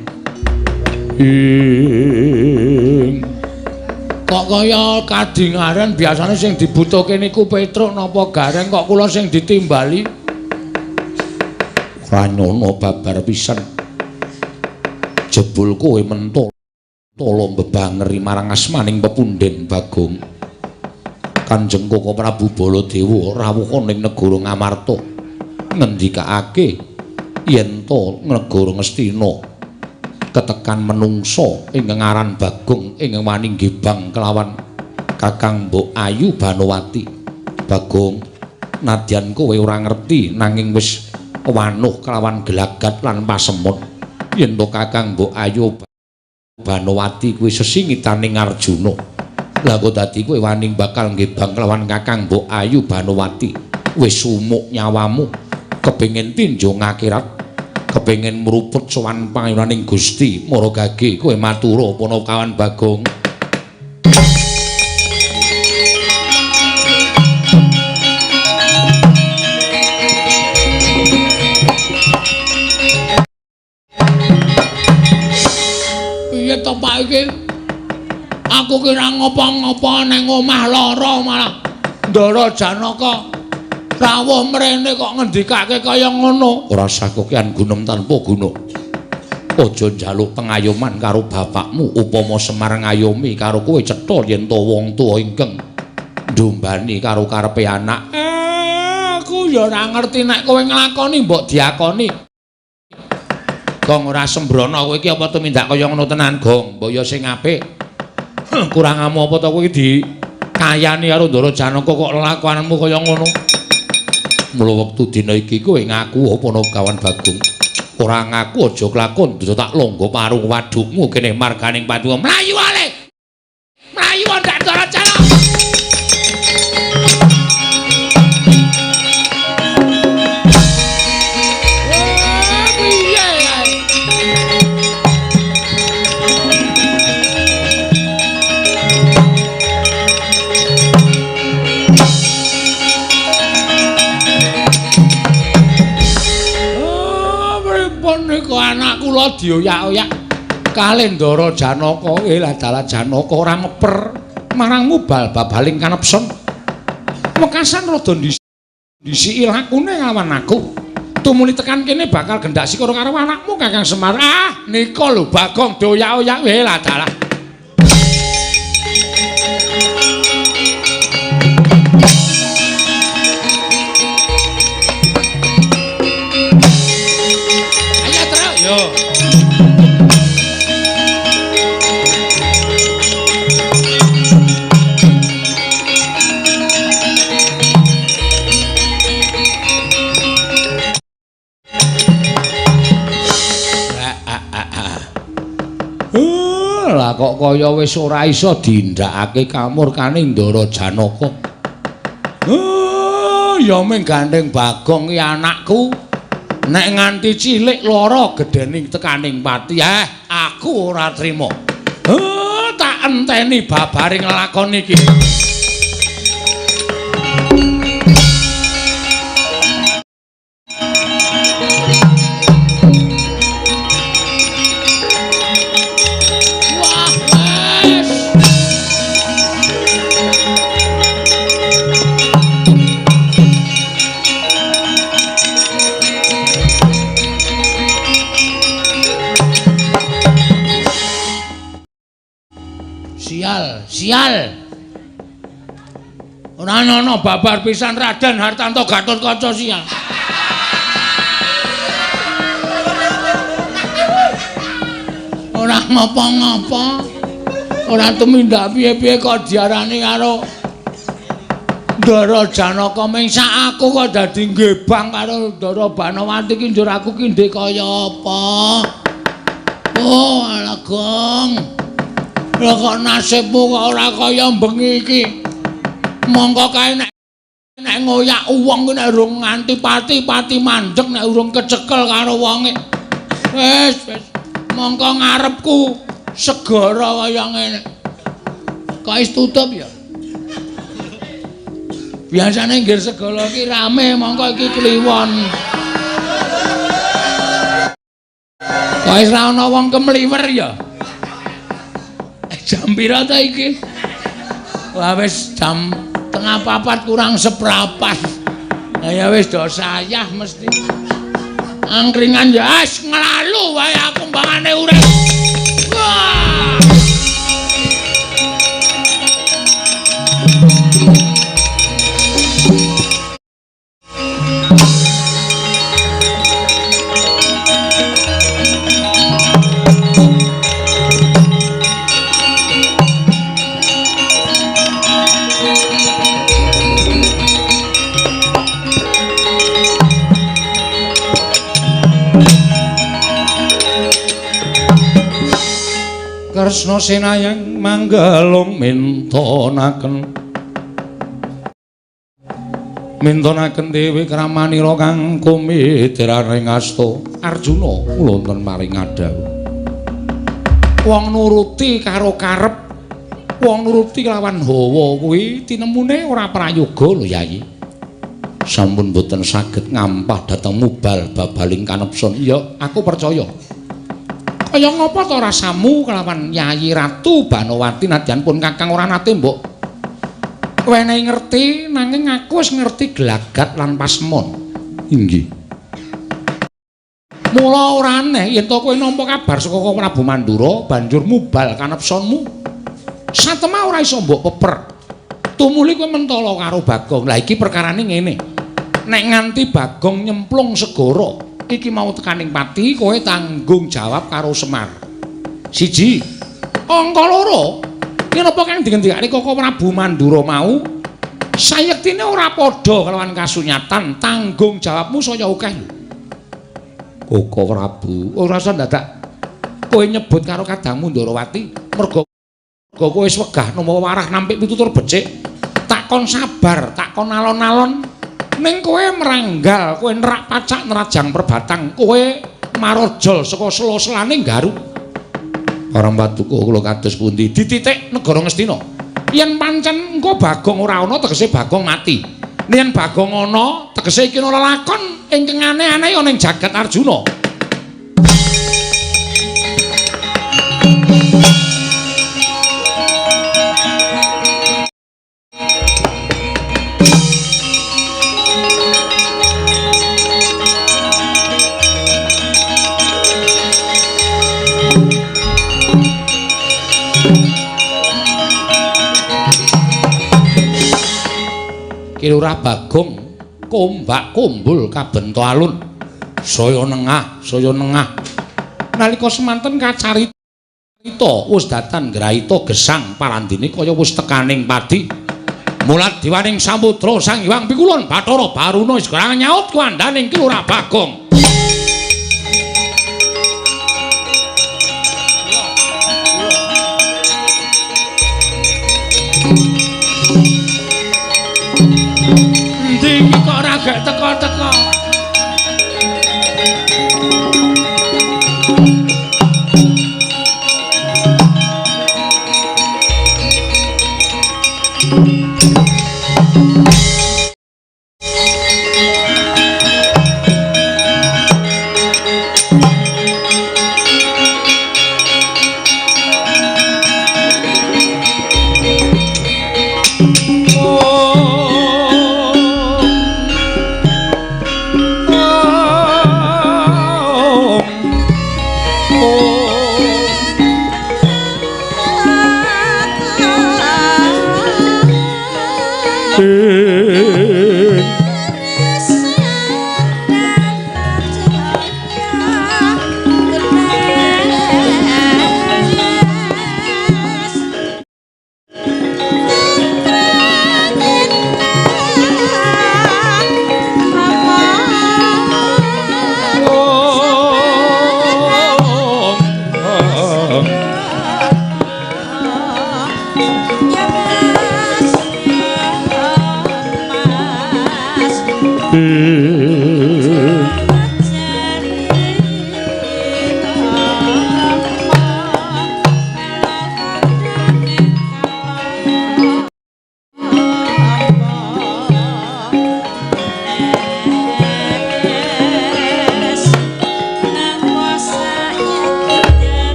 kok kaya kadingaren biasane sing dibutuhke niku Petruk napa Gareng kok kula sing ditimbali ora nyono babar pisan jebul kowe mentolo mbebangeri marang asmaning pepundhen Bagong Kanjeng Koko Prabu Baladewa rawuh ning negara Ngamarta ngendikake yen to negara Ngastina ketekan menungso ingkang aran Bagong ing waning gebang kelawan Kakang Mbok Ayu Banowati Bagong nadyan kowe ora ngerti nanging wis wanuh kelawan gelagat lan pasemon yen to Kakang Mbok Ayu Banowati kuwi sesingitaning Arjuna lha kok dadi kowe wani bakal ngebang kelawan Kakang Mbok Ayu Banowati wis sumuk nyawamu kepengin tinjo ngakhirat kepengin mruput sowan pangayunaning Gusti Maragage kowe matura Punakawan Bagong to Pak iki aku kira ngopo-ngopo nang omah lara malah Ndara Janaka rawuh mrene kok ngendikake kaya ngono ora sakokean gunem tanpa guna aja njaluk pengayoman karo bapakmu upama Semar ngayomi karo kowe cetha yen to wong tuwa ingkang ndombani karo karepe anak aku ya ora ngerti nek kowe nglakoni mbok diakoni Gong ora sembrono kowe iki apa tumindak kaya ngono tenan Gong mbaya sing apik kurang amu apa to kowe dikayani karo Ndara Janaka kok lakonanmu kaya ngono mula wektu dina iki kowe ngaku apa Punakawan Bagong ora ngaku aja klakon dosa tak longgo parung wadukmu kene marganing Paduka mlayu ale mlayu ndak Ndara Janaka anak kula dioyak-oyak kalih Ndara Janaka lha dalah Janaka ora ngeper marangmu bal-baling kanepson mekasan rada ndisiki lakune lawan aku tumuli tekan kene bakal gendak sikara karo anakmu Kakang Semar nika lho Bagong dioyak-oyak lha dalah lah kok kaya wis ora iso dindakake kamurkaning Ndara Janaka ya ming gandeng Bagong iki anakku nek nganti cilik lara gedening tekaning pati aku ora trima tak enteni babaring lakon iki sial ora ana babar pisan Raden Hartanto Gatotkaca sial ora ngapa-ngapa ora tumindak piye-piye kok diarani karo Ndara Janaka mengsak aku kok dadi ngebang karo Ndara Banowati ki njur aku ki ndek kaya apa oh ala Gong lha kok nasibmu kok ora kaya bengi iki mongko kae nek ngoyak wong ki nek urung nganti pati mandeg nek urung kecekel karo wonge wis mongko ngarepku segara kaya ngene kok wis tutup ya Biasane nggih segala iki rame mongko iki kliwon. Kok wis ra ana wong kemliwer ya? Jam pira ta iki? Wah wis jam tengah 4 kurang seprapat. Lah ya wis do sayah mesti. Angkringan ya wis nglalu wae aku mbangane urip. Wah! Kresna senayang manggalong mintonaken dewe kramanira kang kumidiraning asta Arjuna kula wonten maring adawu wong nuruti karo karep wong nuruti lawan hawa kuwi tinemune ora prayoga lho Yayi sampun boten saged ngampah dhateng mubal babaling kanepson iya aku percaya kaya ngapa to rasamu kelawan Yayi Ratu Banowati nadyan pun Kakang ora nate mbok wenehi ngerti nanging aku wis ngerti gelagat lan pasmon. Inggih. Mula ora aneh yen to kowe nampa kabar saka Prabu Mandura banjur mubal kanepsonmu. Satema ora iso mbok peper. Tumuli kowe mentala karo Bagong. Lah iki perkarane ngene. Nek nganti Bagong nyemplung segara iki mau tekaning pati kowe tanggung jawab karo Semar. Siji, angka loro, yen apa kang dingendikake Koko Prabu Mandura mau, sayektine ora padha kelawan kasunyatan, tanggung jawabmu saya akeh lho. Koko Prabu, ora usah dadak kowe nyebut karo kadangmu Ndarawati, merga kowe wis wegah nampa warah nampik pitutur becik, takon sabar, takon alon-alon. Ning kowe meranggal, kowe nerak pacak nerajang perbatang, kowe marojol saka sela-selane Garut. Orang batuku kula kados pundi dititik negara Ngastina. Yen pancen engko Bagong ora ana tegese Bagong mati. Yen Bagong ana tegese iki ana lakon ingkang aneh-aneh ana ing jagat Arjuna. Kilurah Bagong kombak kumbul kabento alun saya nengah nalika semanten kacarita wis datan grahita gesang parandene kaya wis tekaning padi mulat diwaning samudra Sang Hyang Pikulun Bathara Baruna wis garang nyaut kuandaning Kilurah Bagong. Iki kok ora gak teko-teko.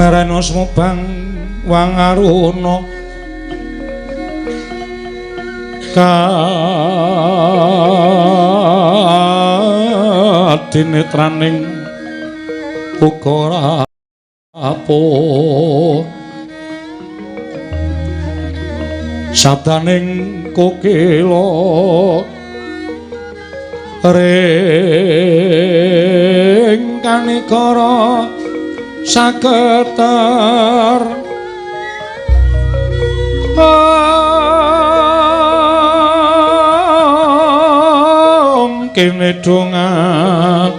Marana Smubang Wangaruna katinetraning ukara apa sabdaning kokila ring kanikara saketer kene dongane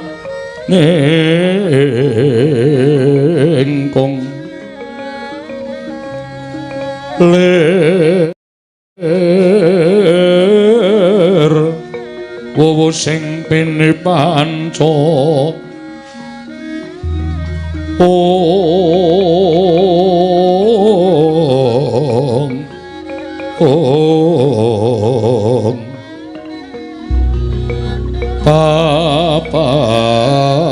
engkong ler wowo sing pene panca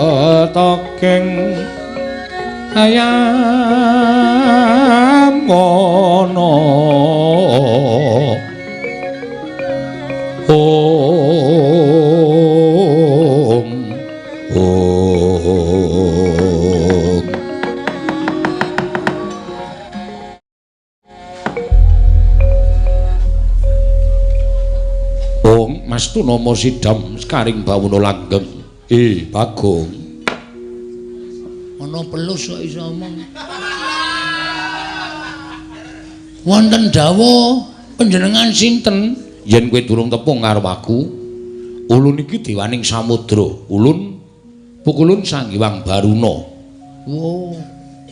papatokeng ayam mono Mastu nama sidam sekaring bawuna langgeng. Bagong. Ana pelus kok iso omong. Wonten dawuh panjenengan sinten? Yen kowe durung tepung karo aku, ulun iki dewaning samudra. Ulun pukulun Sanghyang Baruna. Oh,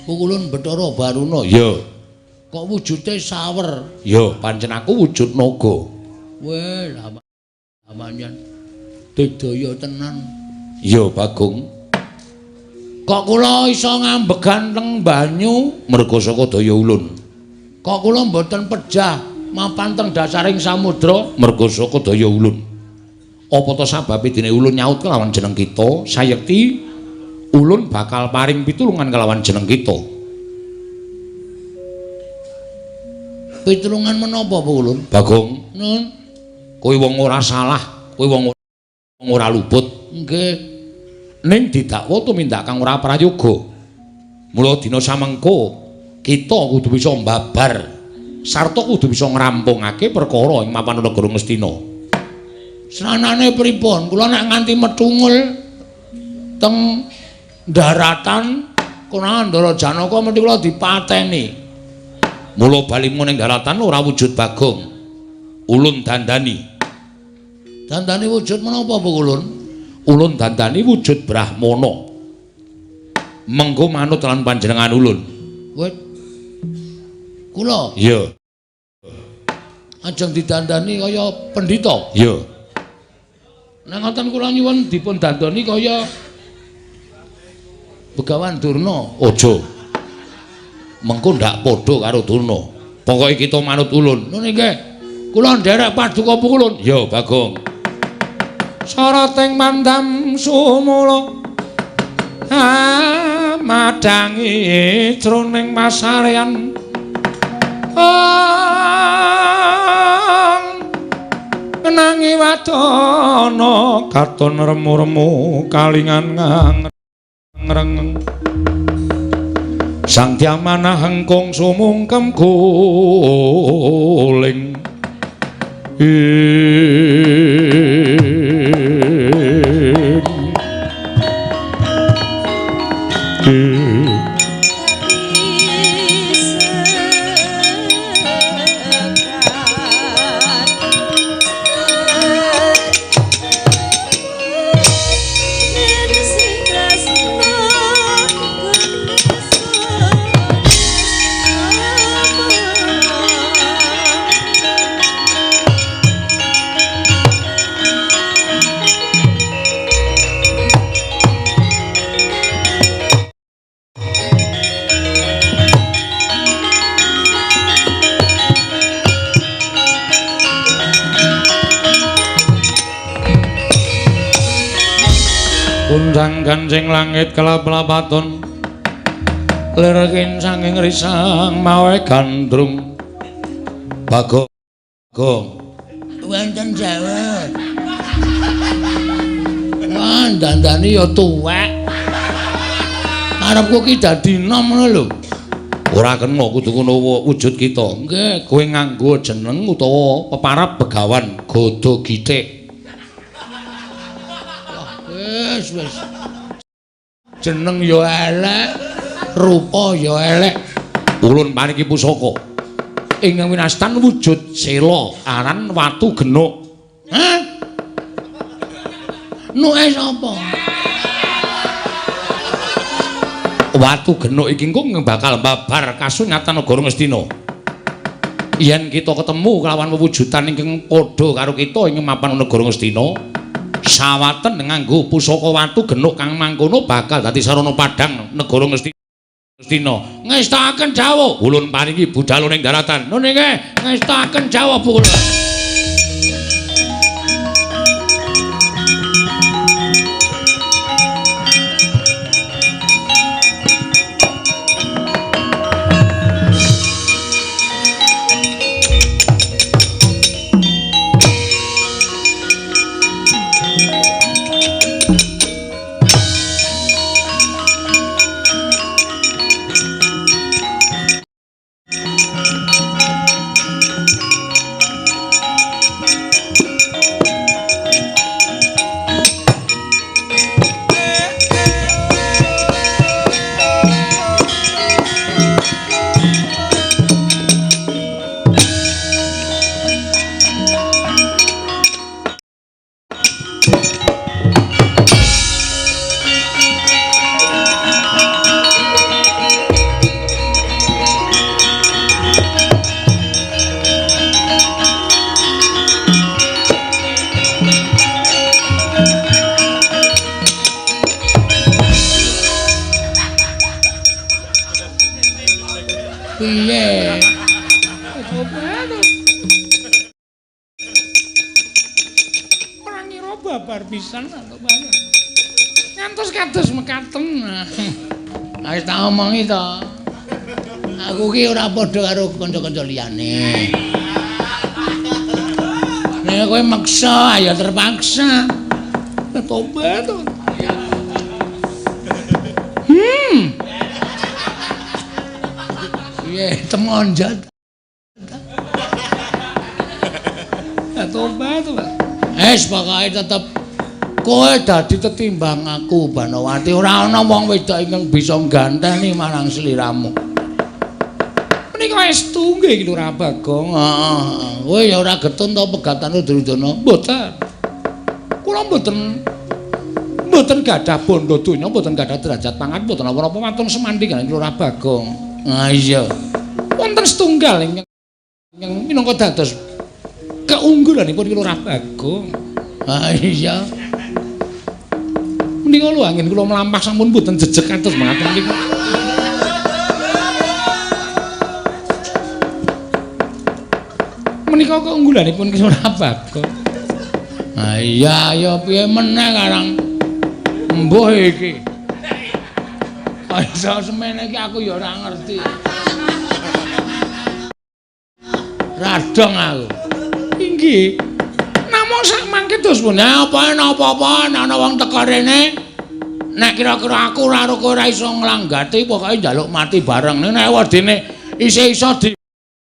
pukulun Bathara Baruna. Ya. Kok wujude sawer? Ya, pancen aku wujud naga. Weh, pamanjen digdaya tenan. Ya, Bagong. Kok kula iso ngambegan teng banyu Merga saka daya ulun. kok kula mboten pejah mapan teng dasaring samudra Merga saka daya ulun. Apa to sababe dene ulun nyaut kelawan jeneng kita, sayekti ulun bakal paring pitulungan kelawan jeneng kita. Pitulungan menapa Bu Ulun? Bagong, Nun, kowe wong ora salah, kowe wong ora luput. nggih. Ning didakwa tumindak kang ora prayoga. Mula dina samengko kita kudu bisa mbabar sarta kudu bisa ngrampungake perkara ing mapan negara Ngastina. Sanane pripun? Kula nek nganti metungul teng daratan konangan Ndara Janaka mesti kula dipateni. Mula balimu ning daratan ora wujud Bagong. Ulun dandani. Dandani wujud menapa Bu Ulun? Ulun dandani wujud Brahmana. Mengko manut lan panjenengan ulun. Wit. Kula Iya. ajeng didandani kaya pendhita. Iya. Nek ngoten kula nyuwun dipun dandani kaya Begawan Durna. Aja. Mengko ndak padha karo Durna. Pokoke kita manut ulun. Nun nggih. Kula nderek paduka pukulun. Ya, Bagong. Sarating mandam sumula madangi jroning masarean ngenangi wadana Katon remu-remu kalingan ngreng. Sang Dyamana hengkong sumungkem guling. Undang Kanjeng langit kelap-lapaton Lerakin sanging risang mawe gandrung Bagong wonten Jawa. Wah, dandane ya tuwek. Arepku ki dadi nom ngono lho. ora kena kudu ngono wujud kita. Nggih, Kowe nganggo jeneng utawa peparab begawan Godo Gitik. wis. Jeneng ya elek, rupa ya elek. Ulun paniki pusaka. Ing winastan wujud sela aran watu genuk. Hah? Nuke sapa? Watu genuk iki engko bakal babar kasunyatan negara Ngastina. Yen kita ketemu kelawan wewujudan ingkang padha karo kita ing mapan negara Ngastina, sawaten nganggo pusaka watu genuk kang mangkono bakal dadi sarana padhang negara Ngastina. Ngestakaken dawuh ulun paniki budal ning daratan. Lho niki ngestakaken Jawa Bu. Piye? Ora ngira babar pisan to, Bang. Ngantos kados mekaten. Wis tak omongi to. Aku ki ora padha karo kanca-kanca liyane. Nek kowe maksa, ya terpaksa. Tobat to. Temonjat. Tobat to. Pokoke tetep kowe dadi tetimbang aku Banowati. Ora ana wong wedok ingkang bisa ngganteni marang sliramu. Menika estu nggih iki Lurah Bagong. Heeh. Kowe ya ora getun to pegatane Duryudana? Mboten. Kula mboten gadah bondo donya, mboten gadah derajat pangan, mboten apa-apa wonten semandhingan Lurah Bagong. Ah iya. Wonten setunggal ingkang minangka dados keunggulanipun Lurah Bagong. Ah iya. Menika lho angin kula mlampah sampun mboten jejeg kados mekaten niku. Menika keunggulanipun Lurah Bagong. Ah iya ya piye meneh karang mbuh iki. Iso semene iki aku ya ora ngerti. Radong aku. Inggih. Namung sak mangke dos pun. Apa ana wong teko rene. Nek kira-kira aku karo kowe ora iso nglanggati pokoke njaluk mati bareng. Nek wedine isih iso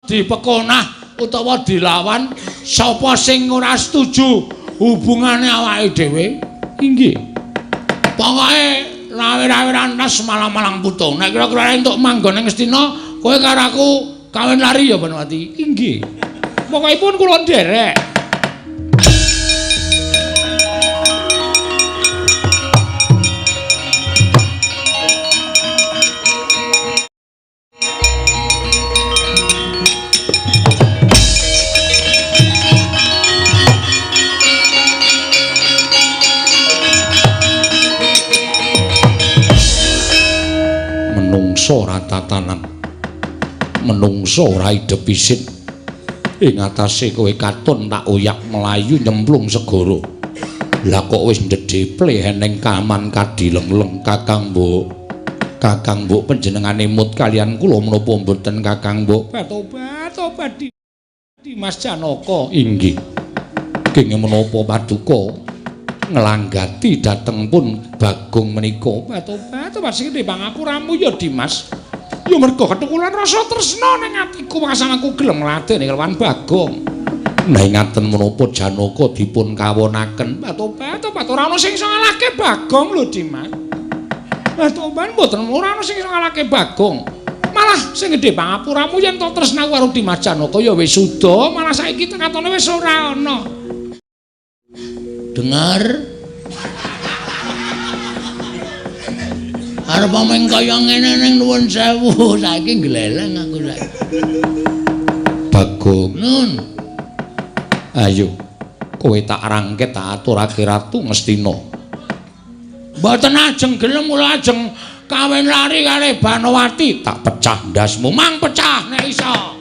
dipekonah utawa dilawan sapa sing ora setuju hubungane awake dhewe. Inggih. Pokoke rawe-rawe rantas malang-malang putung. Nek kira-kira entuk manggon ing Ngastina, kowe karo aku kawin lari ya Banowati. Inggih. Pokokipun kula nderek. Menungso ora tatanan. Menungso ora idep isin. Ing atase kowe katon tak oyak melayu nyemplung segara. Lah kok wis ndedheple eneng kaman kadilengleng Kakang Mbok. Kakang Mbok panjenengane mut kalian kula menapa mboten Kakang Mbok? Tobat Dimas Janaka. Inggih. Kenging menapa paduka nglanggati dhateng pun Bagong menika? Tobat sing gedhe pangapuramu ya Dimas. Ya mergo ketukulan rasa tresna ning atiku makasan aku gelem ngladeni kelawan Bagong. Nah ngaten menapa Janaka dipun kawonaken? Tobat ora ana sing iso ngalahke Bagong lho Dimas. Tobat mboten ora ana sing iso ngalahke Bagong. Malah sing gedhe pangapuramu yen to tresnaku karo Dimas Janaka ya wis suda, malah saiki tengatone wis ora ana. Dengar. Arep omeng kaya ngene ning nuwun sewu, saiki gleleng aku saiki. Bagong. Nun. Ayo. Kowe tak rangket tak aturake Ratu Ngastina. Mboten ajeng gelem kula ajeng kawin lari kalih Banowati, tak pecah ndasmu, mang pecah nek iso.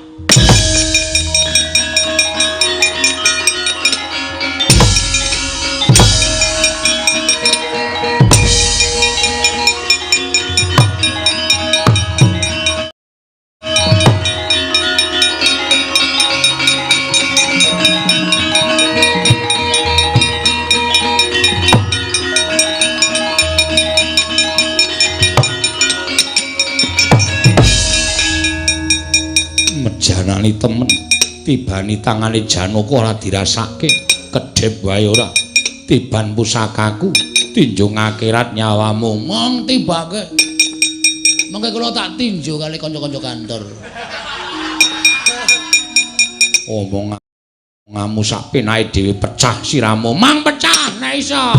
Janani temen tibani tangane Janaka ora dirasake kedhep wae ora tiban pusakaku tinju akhirat nyawamu mong tibake mengke kula tak tinju kali kanca-kanca kantor omong ngamu sak penae dhewe pecah siramu mang pecah nek iso.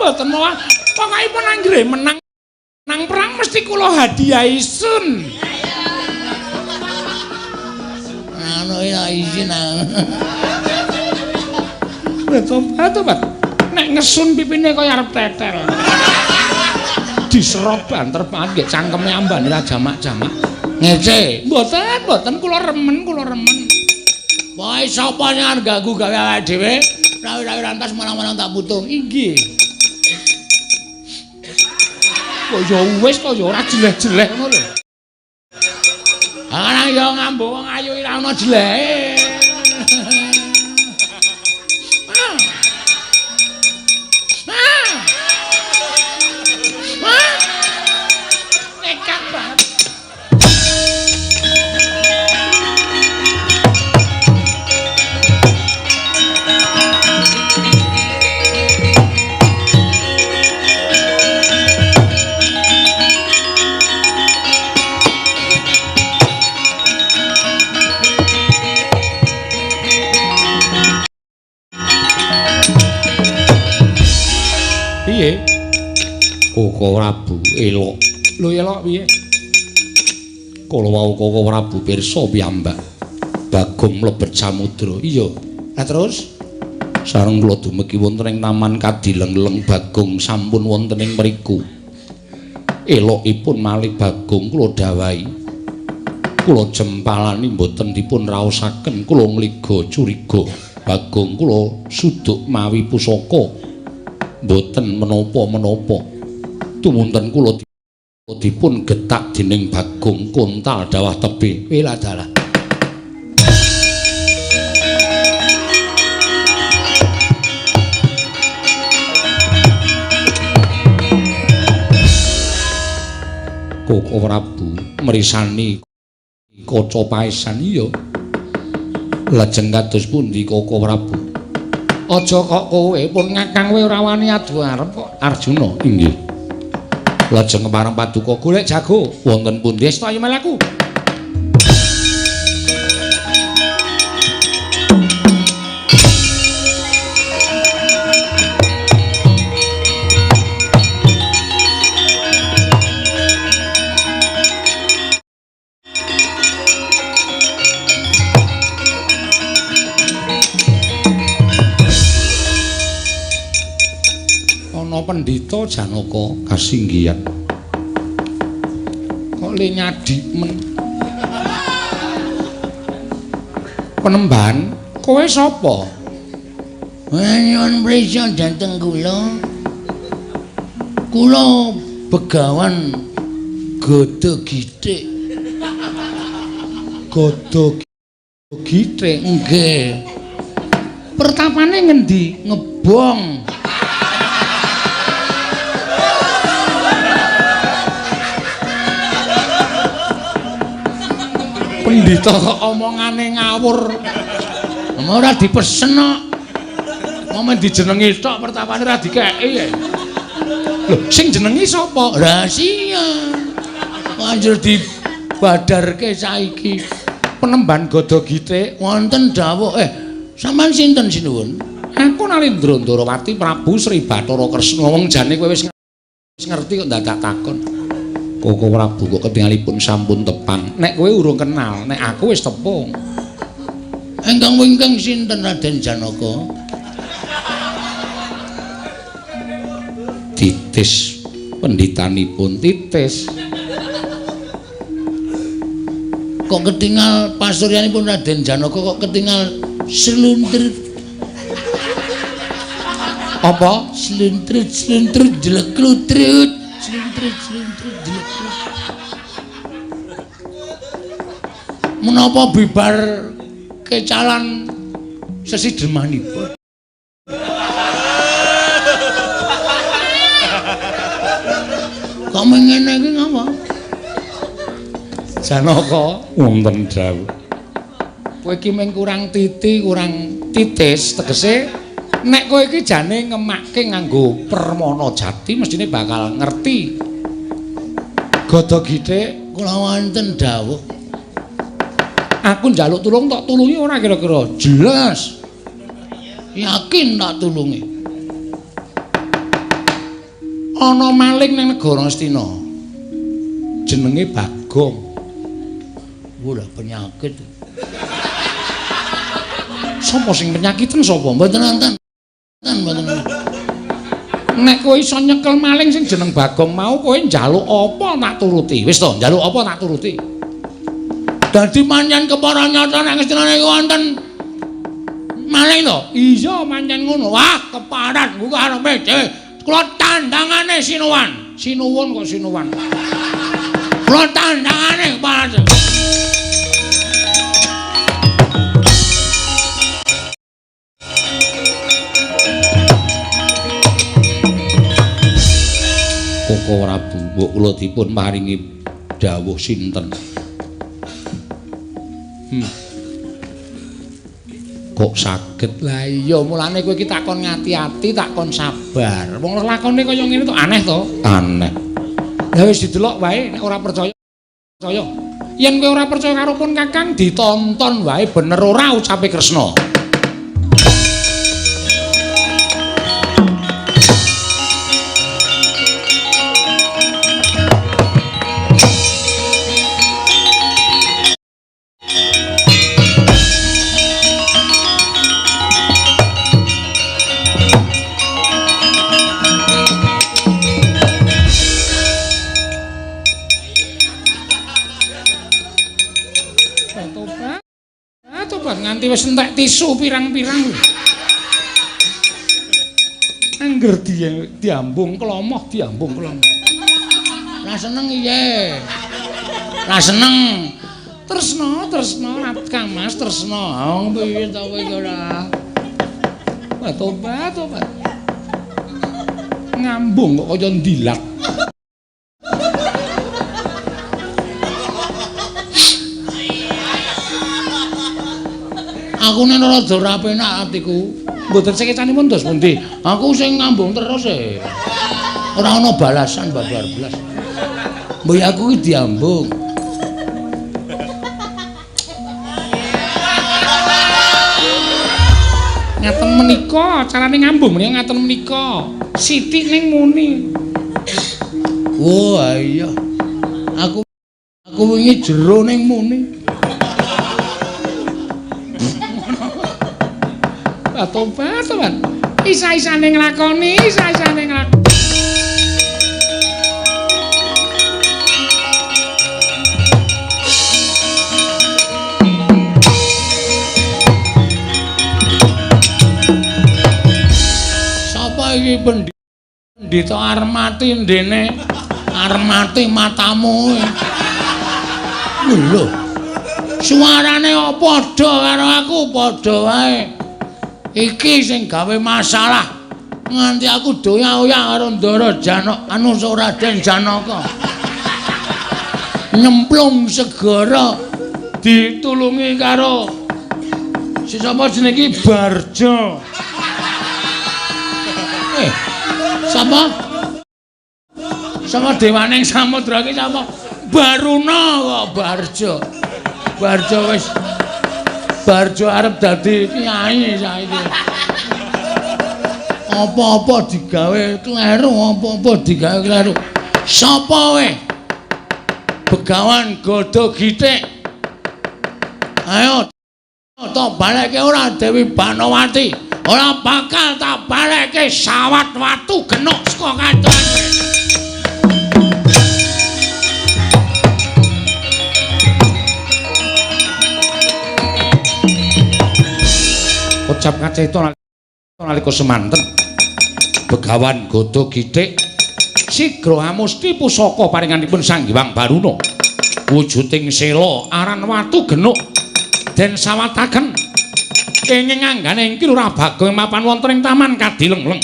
Mboten mawon pokokipun anggere menang nang perang mesti kula hadiahi sun. Anu ya izin. Tobat. Nek ngesun pipine kaya arep tetel. Diserot banter banget nggih cangkeme ambane ra jamak-jamak. Ngece. Mboten kula remen. Wae sapa sing arep ganggu gawe awake dhewe? Rawi-rawi rantas marang-marang tak putung. Inggih. Ya wis kok ya ora jeleh-jeleh ngono lho. Ana ya ngambung wong ayu ora ana jelehe. Nekat banget. Piye? Koko Prabu elok. Lho elok piye? Kala wau Koko Prabu pirsa piyambak Bagong mlebet samudra. Iya. Lah terus sareng kula dumugi wonten ing taman Kadileng-leng Bagong sampun wonten ing mriku. Elokipun malih Bagong kula dawahi. Kula jempalani mboten dipun raosaken, kula ngliga curiga. Bagong kula suduk mawi pusaka. Mboten menapa-menapa. Tumunten kula dipun getak dening Bagong kontal dawah tebe. Wela dalah. Koko Prabu mrisani kaca paesan iya. Lajeng kados pundi Koko Prabu? Aja kok kowe pun ngakang kowe ora wani adu arep kok Arjuna. Inggih. Lajeng kepareng paduka golek jago wonten pundi asta melaku? ana Pendhita Janaka kasinggihan. Kok le nyadi men. Penemban, kowe sapa? Nyuwun prisa dhateng kula. Kula Begawan Gada Githik. Gada Githik Nggih. pertapane ngendi? Ngebong. Pendhita kok omongane ngawur. Ora dipesen kok. Momen dijenengi tok pertapane ora dikeki ya. Lho, sing jenengi sapa? Rahasia. Anjur dibadarke saiki. Penemban Gada Githik Wonten dawuh sampean sinten sinuwun? Aku Nalindra Ndarawati Prabu Sri Bathara Kresna. Wong jane kowe wis ngerti kok dadak takon. Koko Prabu kok ketingalipun sampun tepang. Nek kowe urung kenal, nek aku wis tepung. Ingkang wingkang sinten Raden Janaka? Titis pendhitanipun Titis. Kok ketinggal pasuryanipun Raden Janaka kok ketinggal sluntrut. Apa? Sluntrut jeleklutrut. Sluntrut jeleklut. Menapa bibar kecalan sesidemanipun? Kok ngene iki ngapa? Janaka wonten dawuh. Kowe iki mung kurang titi, kurang titis, tegese nek kowe iki jane ngemakke nganggo permana jati mestine bakal ngerti. Gada Githik Kula wonten dawuh. aku njaluk tulung tok tulungi ora kira-kira jelas. Yakin tak tulungi. Ana maling ning negara Astina. Jenenge Bagong. Ora penyakit. Sapa sing penyakiten sapa? Mboten wonten. Mboten. Nek kowe iso nyekel maling sing jeneng Bagong mau kowe njaluk apa tak turuti. Wis to, njaluk apa tak turuti. Dadi pancen kepara nyata nek Astina niku wonten maling to? Iya pancen ngono. Wah, keparat ku karepe dhewe. Kula tandangane sinuwan. Sinuwun kok sinuwan. Kula tandangane keparat. Koko Prabu mbok kula dipun paringi dawuh sinten? Kok saged? Lah iya mulane kowe iki takon ngati-ati, takon sabar. Wong lakone kaya ngene to aneh to? Aneh. Lah wis didelok wae nek ora percaya. Yen kowe ora percaya karo pun Kakang ditonton wae bener ora ucape Kresna. Nganti wis entek tisu pirang-pirang. Angger diambung kelomoh, diambung kelomoh. Lah seneng iye. Lah seneng. Tresna Kang Mas tresna. Wong piye ta kowe iki ora. Wah tobat. Ngambung kok kaya ndilat. Aku nek rada ora penak atiku. Mboten sekecanipun dos pundi? Aku sing ngambung terus e. Ora ana balasan babar blas. Mbok aku iki diambung. Ngaten menika carane ngambung menika ngaten menika. Siti ning muni. Oh iya. Aku wingi jero ning muni. Tobat. Isa-isane nglakoni, isa-isane nglakoni. Sapa iki Pendhita Armati ndene? Armati matamu. Lho. Suarane kok padha karo aku, padha wae. Iki sing gawe masalah. Nganti aku doya-oya karo Ndara anu Raden Janaka. Nyemplung segara ditulungi karo sapa jenenge iki Barjo. Sapa? Sama dewaning samudra iki sapa? Baruna kok Barjo. Barjo arep dadi kiai saiki. Apa-apa digawe kleru, apa-apa digawe kleru. Sapa we? Begawan Godho Gitik. Ayo tak baleke ora Dewi Banowati. Ora bakal tak baleke sawat watu genuk saka kandhane. Ucap kaceta nalika semanten Begawan Godho Gitik sigra amusti pusaka paringanipun Sang Hyang Baruna wujuding sela aran watu genuk den sawataken kenging anggane ing Lurah Bagong mapan wonten ing taman Kadilengleng.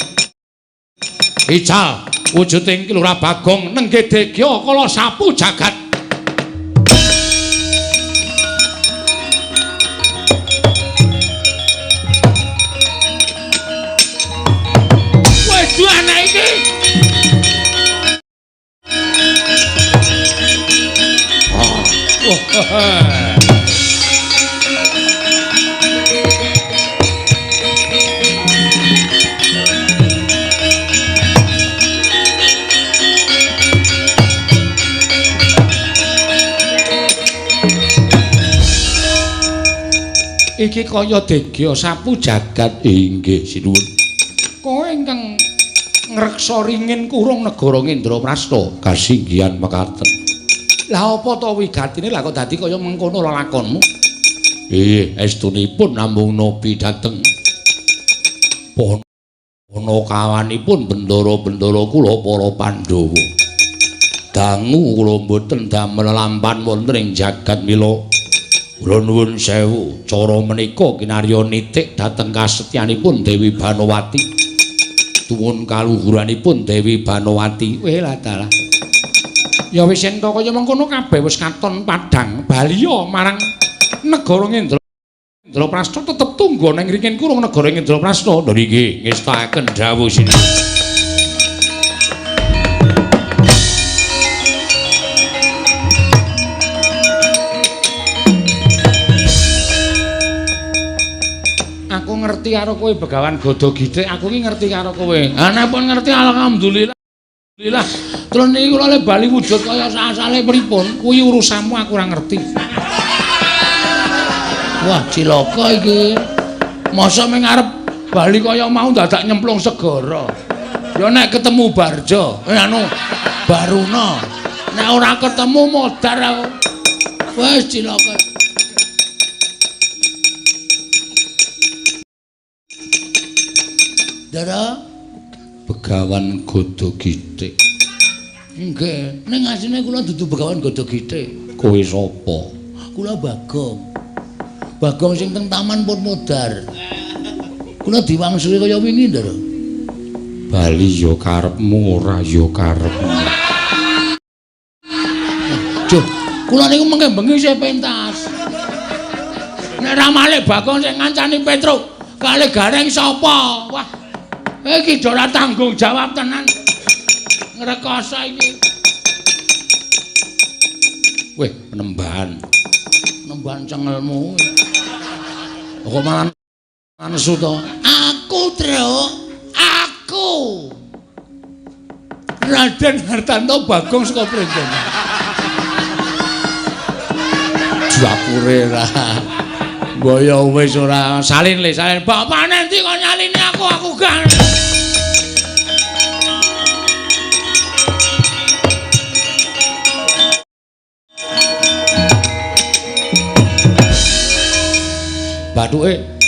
Ical wujuding Lurah Bagong nenggedegya kala sapu jagat. Waduh anak iki. Iki kaya degya sapu jagat inggih sinuwun. Kowe ingkang ngreksa ringin kurung negara Ngendraprasta kasinggihan mekaten. Lah apa to wigatine lah kok dadi kaya mengkono lelakonmu? Estunipun namung nopi dhateng Panakawanipun bendara-bendara kula para Pandhawa. Dangu kula mboten damel lampan wonten ing jagat mila. Kula nuwun sewu, cara menika kinarya nitik dhateng kasetyanipun Dewi Banowati. Tuwun kaluhuranipun Dewi Banowati. Weh lah dalah. Ya wis ento kaya mengkono kabeh wis katon padhang baliya marang negara Ngendraprasta tetep tunggu ning ringin kurung negara Ngendraprasta. Lha nggih ngestakaken dawuh sinuwun. Aku ngerti karo kowe Begawan Godho Gitik, aku iki ngerti karo kowe. Ana pun ngerti alhamdulillah. Alhamdulillah. Terus niki kula le bali wujud kaya asale pripun, kuwi urusanmu aku ora ngerti. Wah, cilaka iki. Masa mung arep bali kaya mau dadak nyemplung segara. Ya nek ketemu Barjo, anu Baruna. Nek ora ketemu modar aku. Wis cilaka. Dara Begawan Godho Gitik. Nggih, ning asline kula dudu Begawan Godho Gitik. Kowe sapa? Kula Bagong. Bagong sing teng taman pun modar. Kula diwangsuli kaya wingi, Ndara. Bali ya karepmu ora ya karepmu. Duh, kula niku mengke bengi isih pentas. Nek ramale Bagong sing ngancani Petruk, kalih Gareng sapa? Wah. Iki ora tanggung jawab tenan. Ngrekoso iki. Weh, penembahan. Penembahan cengelmu. Kok malah nesu to? Aku, Truk. Aku. Raden Hartanto Bagong saka Prenjen. Dapure ra. Mbok ya wis ora salin le salin. Bapakne ndi kok nyalini aku gak. Bathuke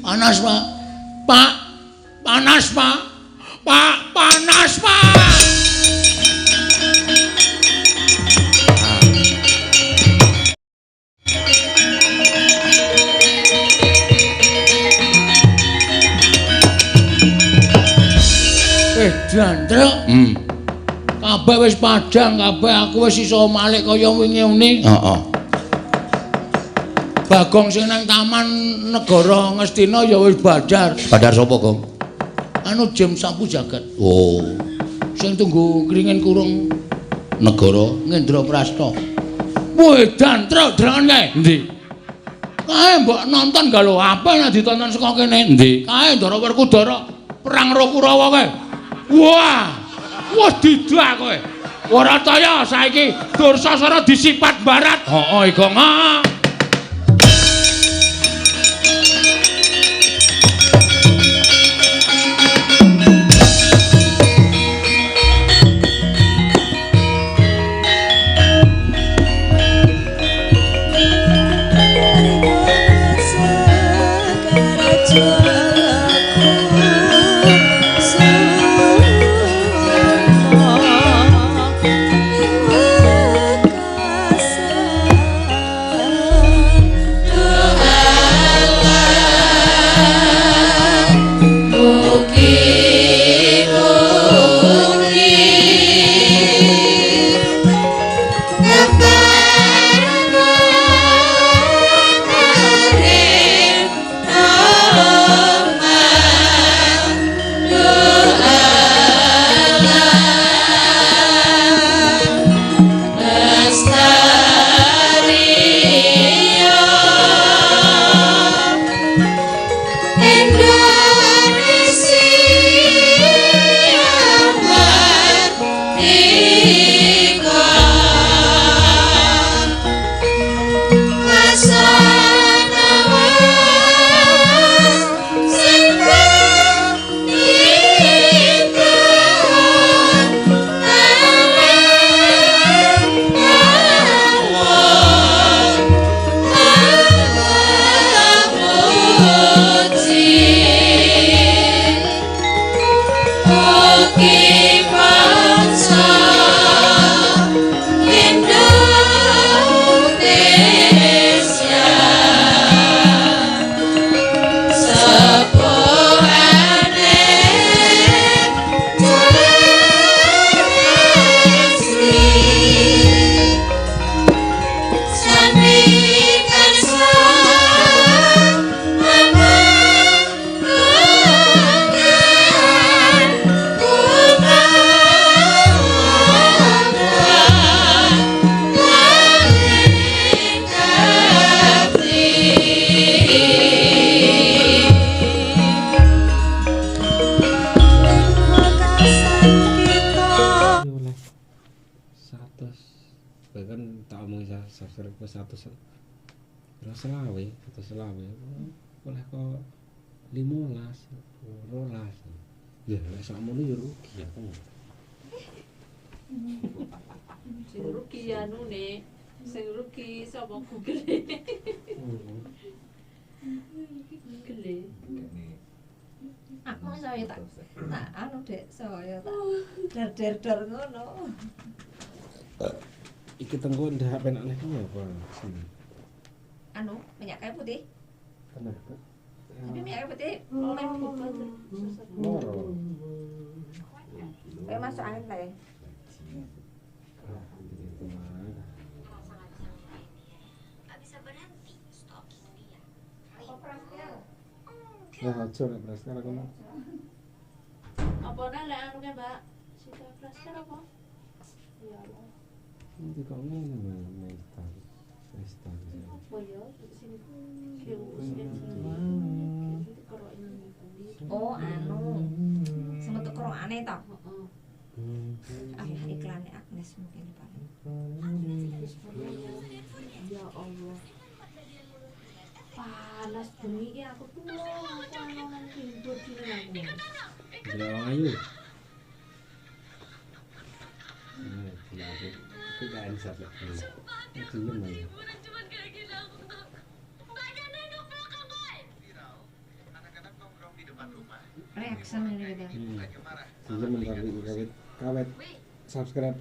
panas, Pak. Pak, panas, Pak. Pak, panas, Pak. Jandra. Kabeh wis padhang, kabeh aku wis iso malik kaya wingi-wingi. Heeh. Bagong sing nang Taman Negara Ngastina ya wis badar. Badar sapa, Gong? Anu Jem Sapu Jagat. Oh, Sing tunggu kringin kurung negara Ngendra Prasta. Woi, Jandra, drangan kae. endi? Kae mbok nonton gak lho, apa nek ditonton saka kene? Endi? Kae Ndara Werkudara perang karo Kurawa kae. Wah! Wah didak kowe. Ora taya saiki Dursasana disipat barat. Heeh, Gong. selawe oleh kok 15 12 ya lek sakmono ya rugi aku sing rugi anune sing rugi sapa Google Google aku saya tak anu dek saya tak der ngono iki tengko ndak penak nek apa sini anu minyak kayu putih kenapa tapi minyak kayu putih main bubur loro kayak masuk angin lah ya nah, aja nek praskar aku mau. Apa lek anu ke, Mbak? Sita praskar apa? Ya Allah. Nanti kok ngene Mesta. Mesta. Apa ya? Sing oh anu sempat kerokane ta heeh. ah ya iklannya Agnes mungkin paling Wis bener. Ya Allah. Panas bengi iki aku tuh aku ana nang timbul dhewe aku. Delok ayu. Gila aku gak insaf lah. Itu nyemen. Reaction ini gitu. Nyemen kawet subscribe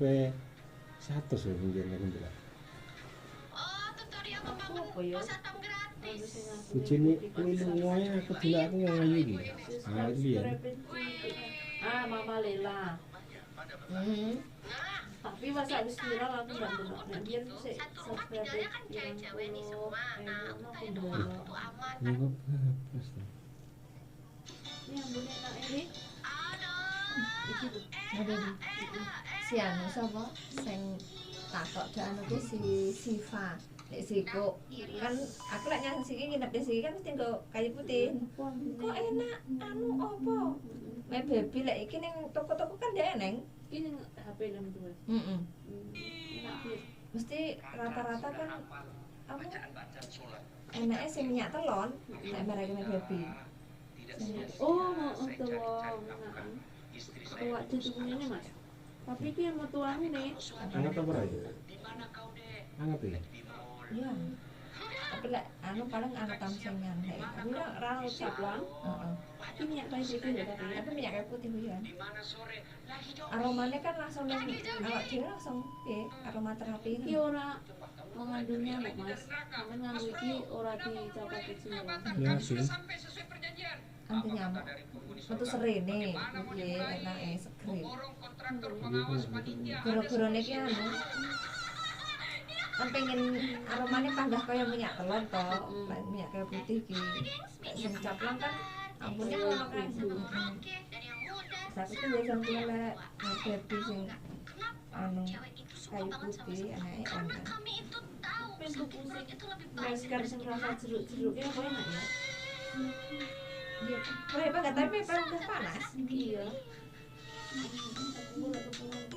100 ya mungkin aku bilang. Apa ya? Bujine kuwi lungoe aku delok aku wong ayu iki. Ah iki ya. Ah, Mama Lela. Tapi masa habis viral aku nggak delok. Nek biyen sik subscribe yang 10 aku delok. Niku terus. Ini ambune enak ini. Iki lho. Ada di si anu sapa sing takok dak anu ki si Siva. Nek siku kan aku lek nyang siki nginep di siki kan mesti nggo kayu putih. Kok enak anu opo? Me baby lek iki ning toko-toko kan dia eneng. Ini HP 62. Heeh. Enak piye? Mesti rata-rata kan apa? Enake sing minyak telon nek merek me baby. Oh, tuwa. Tuwa cucu ini Mas. Tapi iki yang metuamu nih. Anget apa ora ya? Anget ya? Iya. Tapi lek anu paling anu tamsengan nek. Tapi ora ucap lang. Heeh. Ini minyak kayu putih ya tapi. Tapi minyak kayu putih ya. Aromanya kan langsung yang awak dhewe langsung piye? Aroma terapi Iki ora mengandung nyamuk Mas. Sampeyan nganggo iki ora dicopot kecil. Ya sih. anti nyamuk. Metu serene, piye enake seger. Goro-gorone iki anu. Kan pengen aromanya pandah kaya minyak telon to, minyak kayu putih iki. Sing caplang kan ampune ngono kan. Tapi itu ya sampe lek baby sing anu kayu putih anake enak. Pintu pusing. Masker sing rasa jeruk-jeruknya apa enak ya? Dia berapa enggak tapi udah panas. Iya. Boleh kepulang.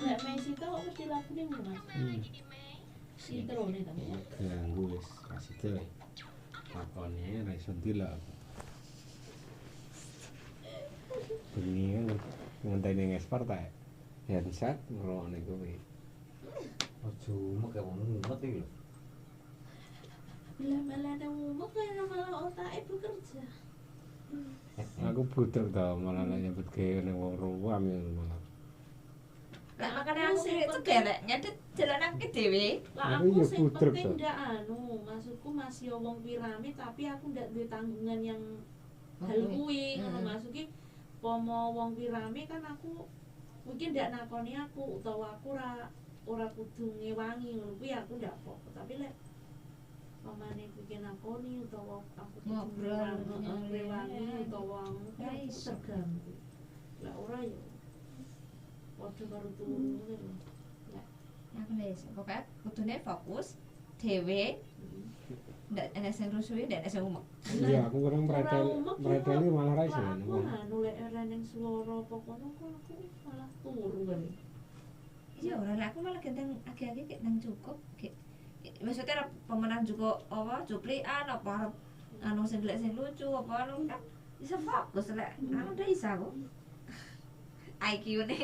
Nek Messi tau kok mesti lakune Mas. Sintrone ta. Ganggu wis kasih teh. Lakone ra iso dilak. Bengi kan ngenteni ngespar ta. Headset ngrokone kuwi. Ojo umek ya mumet iki lho. Bila malah umek kaya malah otake bekerja. Aku budek ta malah nek nyebut ke ning wong ruwam ya malah. Lah makane aku cegah lek nyadet jalanan ke dhewe. Lah Tapi aku ya sing budrek penting toh. ndak anu, maksudku masih wong piramid tapi aku ndak duwe tanggungan yang hal kuwi ngono masuki pomo wong piramid kan aku mungkin ndak nakoni aku utawa aku ora kudu ngewangi ngono kuwi aku ndak apa-apa tapi lek pamane kuwi nakoni utawa aku Ngobrol, ngewangi utawa Ora iso. terganggu. Lah ora ya padha karo turu ngene lho. Aku wis pokoke kudune fokus dhewe. Ndak ana sing rusuhi, ndak ana sing umek. Iya, aku kurang mereteli malah ra iso. Aku nulek ning swara apa kono kok aku malah turu kan. Iya ora lek aku malah gendeng agi-agi kek nang cukup kek. Maksudnya pemenang juga apa cuplikan apa arep anu sing lucu apa anu kan bisa fokus lek anu ndak bisa aku. IQ ne.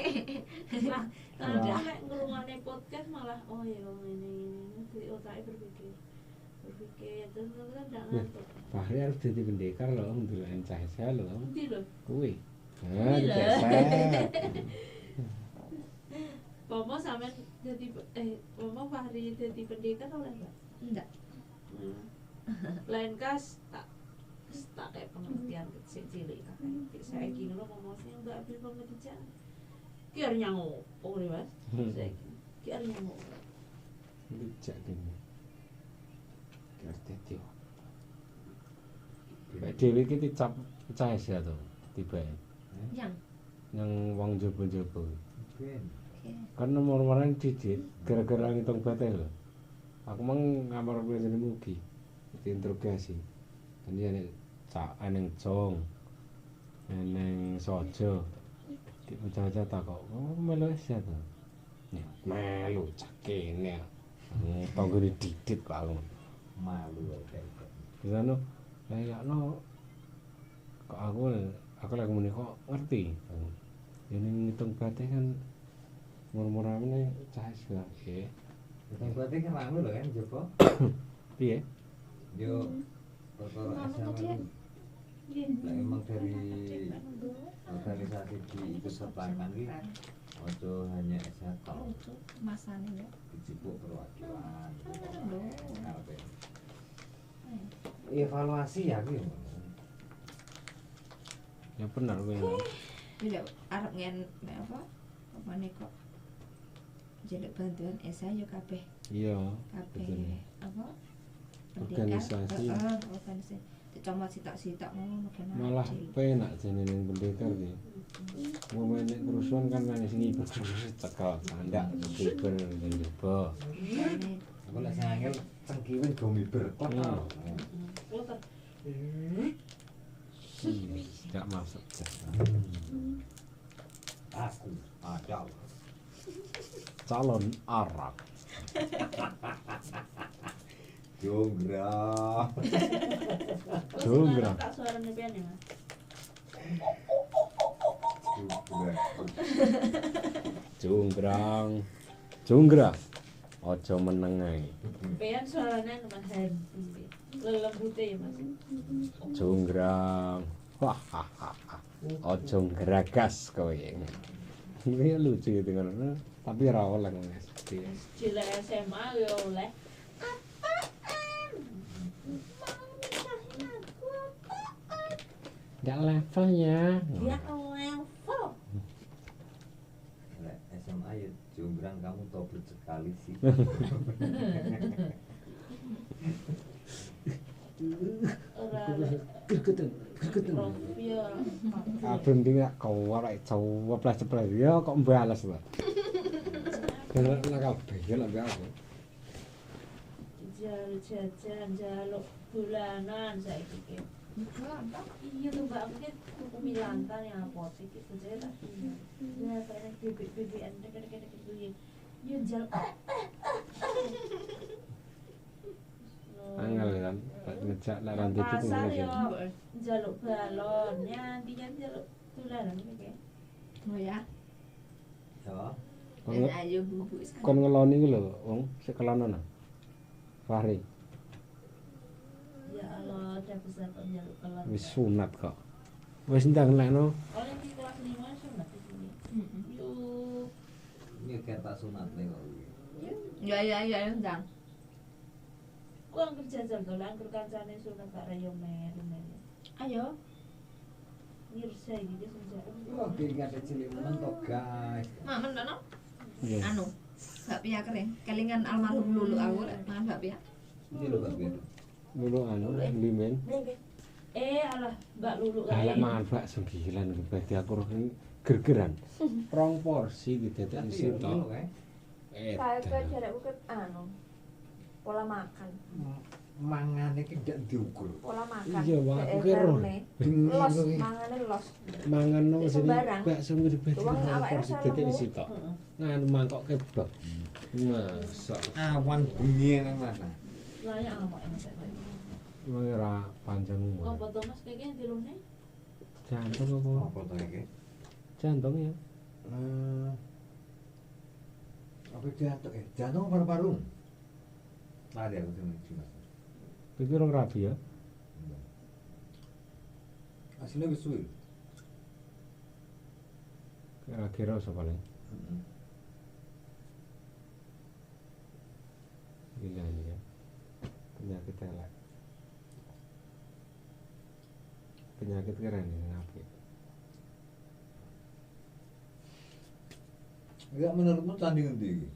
Lah, kalau nek ngrungokne podcast malah oh ya ini di otake berpikir terus kan ndak ngantuk. Bahri harus jadi pendekar loh, ndelok cahaya loh. Endi lho? Kuwi. Ah, dikeset. Pomo sampean jadi Pomo Fahri jadi pendekar oleh enggak? Ndak. Lain kas tak kayak pengertian kecil cilik tak kayak saiki ngono Pomo sing enggak ambil pengertian. Ki arep nyangu, oh Mas. Saiki ki arep nyangu. Dijak dene. Ngerti yo. Bae dhewe iki dicap cahaya to, tiba. Yang. Nang wong jaba-jaba. Ben. Kan nomor-nomoran didit gara-gara ngitung bate lho. Aku mang ngamar presene mugi. Diinterogasi. Dan dia nek cak eneng jong. Eneng sojo. Di bocah-bocah takok, "Oh, melu isih to?" Ya. melu cah kene. Tanggane didit kok aku. Malu kayak Disana kayakno kok aku lagi muni kok ngerti. Ya ning ngitung batih kan murmurane cah sebelah. Nggih. Kita berarti kan anu lho kan Joko. Piye? Yo perkara SMA lah emang dari organisasi diikutsertakan ini ojo hanya SMA Masane ya. dijipuk perwakilan evaluasi ya gitu Ya bener kuwi. Tidak arep ngen apa? Apa nih kok? Jaluk bantuan Esa yo kabeh. Iya. Kabeh Betul. apa? Organisasi. Organisasi. Dicomot sitok-sitok ngono kan. Malah penak jane ning pendekar iki. Momen nek kerusuhan kan nang sing ibu cekal tandak kiper ning jaba. aku lek sing angel cengkiwe go miber kok Tidak masuk. aku ada Calon Arab. Jonggrang Jonggrang. Tak suarane pian ya, Mas. Jonggrang. Jonggrang. Ojo meneng ae. Pian suarane Mas Hen. Lelembute ya, Mas. Jonggrang. Wah. Ojo geragas kowe. Ini lucu gitu kan. Tapi ora oleh Mas. Cilik SMA yo oleh. Enggak levelnya. Dia level. lek SMA ya Jonggrang kamu tobel sekali sih Ora gergeten ya. Abang dia kau warai coba plus ya kok balas lah. Kalau nak kabeh ya lah aku. Jaluk jajan, jaluk bulanan saiki ki. Iya tuh Mbak, aku kan tuku Milanta yang apotek itu saya tak punya. Ya kayak BBM deket-deket gitu ya. Ya jaluk. Angel kan, ngejak lah rantai itu Pasar ngejak. yo jaluk balon, nyantinya jaluk tularan iki. Oh ya. ya Dan ayo bubuk sekarang. Kon ngeloni ku lho, wong sik kelono. Fahri, Ya Allah, udah besar kok jaluk kelar. wis sunat kok. Wis ndang lekno. Oleh di kelas 5 sunat di sini. Yuk. ini kayak tak sunat nih kok Ya, ndang. Uang kerja jago lah, angker kancane sunat tak rayo mer. Ayo. Ngirsa iki ki senjata. wah keringat cilik meneng to guys Mamen dono. Iya. Anu. Bakpia kering. Kelingan almarhum lulu aku lek mangan bakpia. ini lho Mbak Bir Dulu anu limen. Alah, Mbak Lulu Lah mangan bak 9 ku berarti aku gergeran. Rong porsi didadekne Tapi sitok. lho kae Kayak jarakku ke anu. Pola makan. mangan iki gak diukur Pola makan. Iya, Wak, aku kira. Los, mangane los. Mangan nang Itu sini barang. bakso ngrebet Tuang awake porsi rasa didadekne lemu. sitok. Nganu mangkok kebab. Masa awan bunyi nang mana layak apa Mas? ora panjang umur. Apa to Mas kayaknya dilune? Jantung apa? apa to iki Jantung ya. apa jantung jantung paru-paru ada aku cuma Pikir orang rabi ya. aslinya wis suwi Kira-kira apa paling? Gila ya. Penyakit elek. Penyakit keren ini ngapi. enggak menurutmu tanding endi iki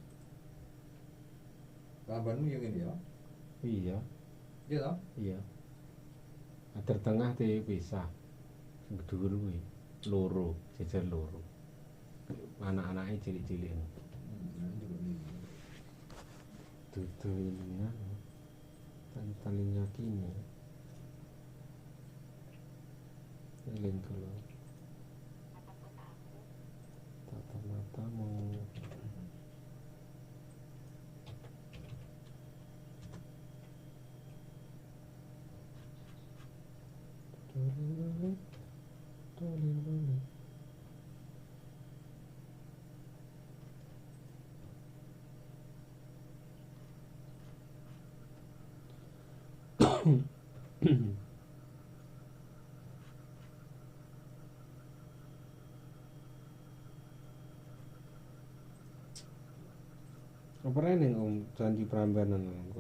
kabarmu yang ini ya Iya, iya toh iya. Ader tengah dipisah. Sing dhuwur kuwi loro, jejer loro. Anak-anake cilik-cilik. Dudu ini ya. Talinya kini. Eling kula. Tatap mata mau Apa ning Om Candi Prambanan?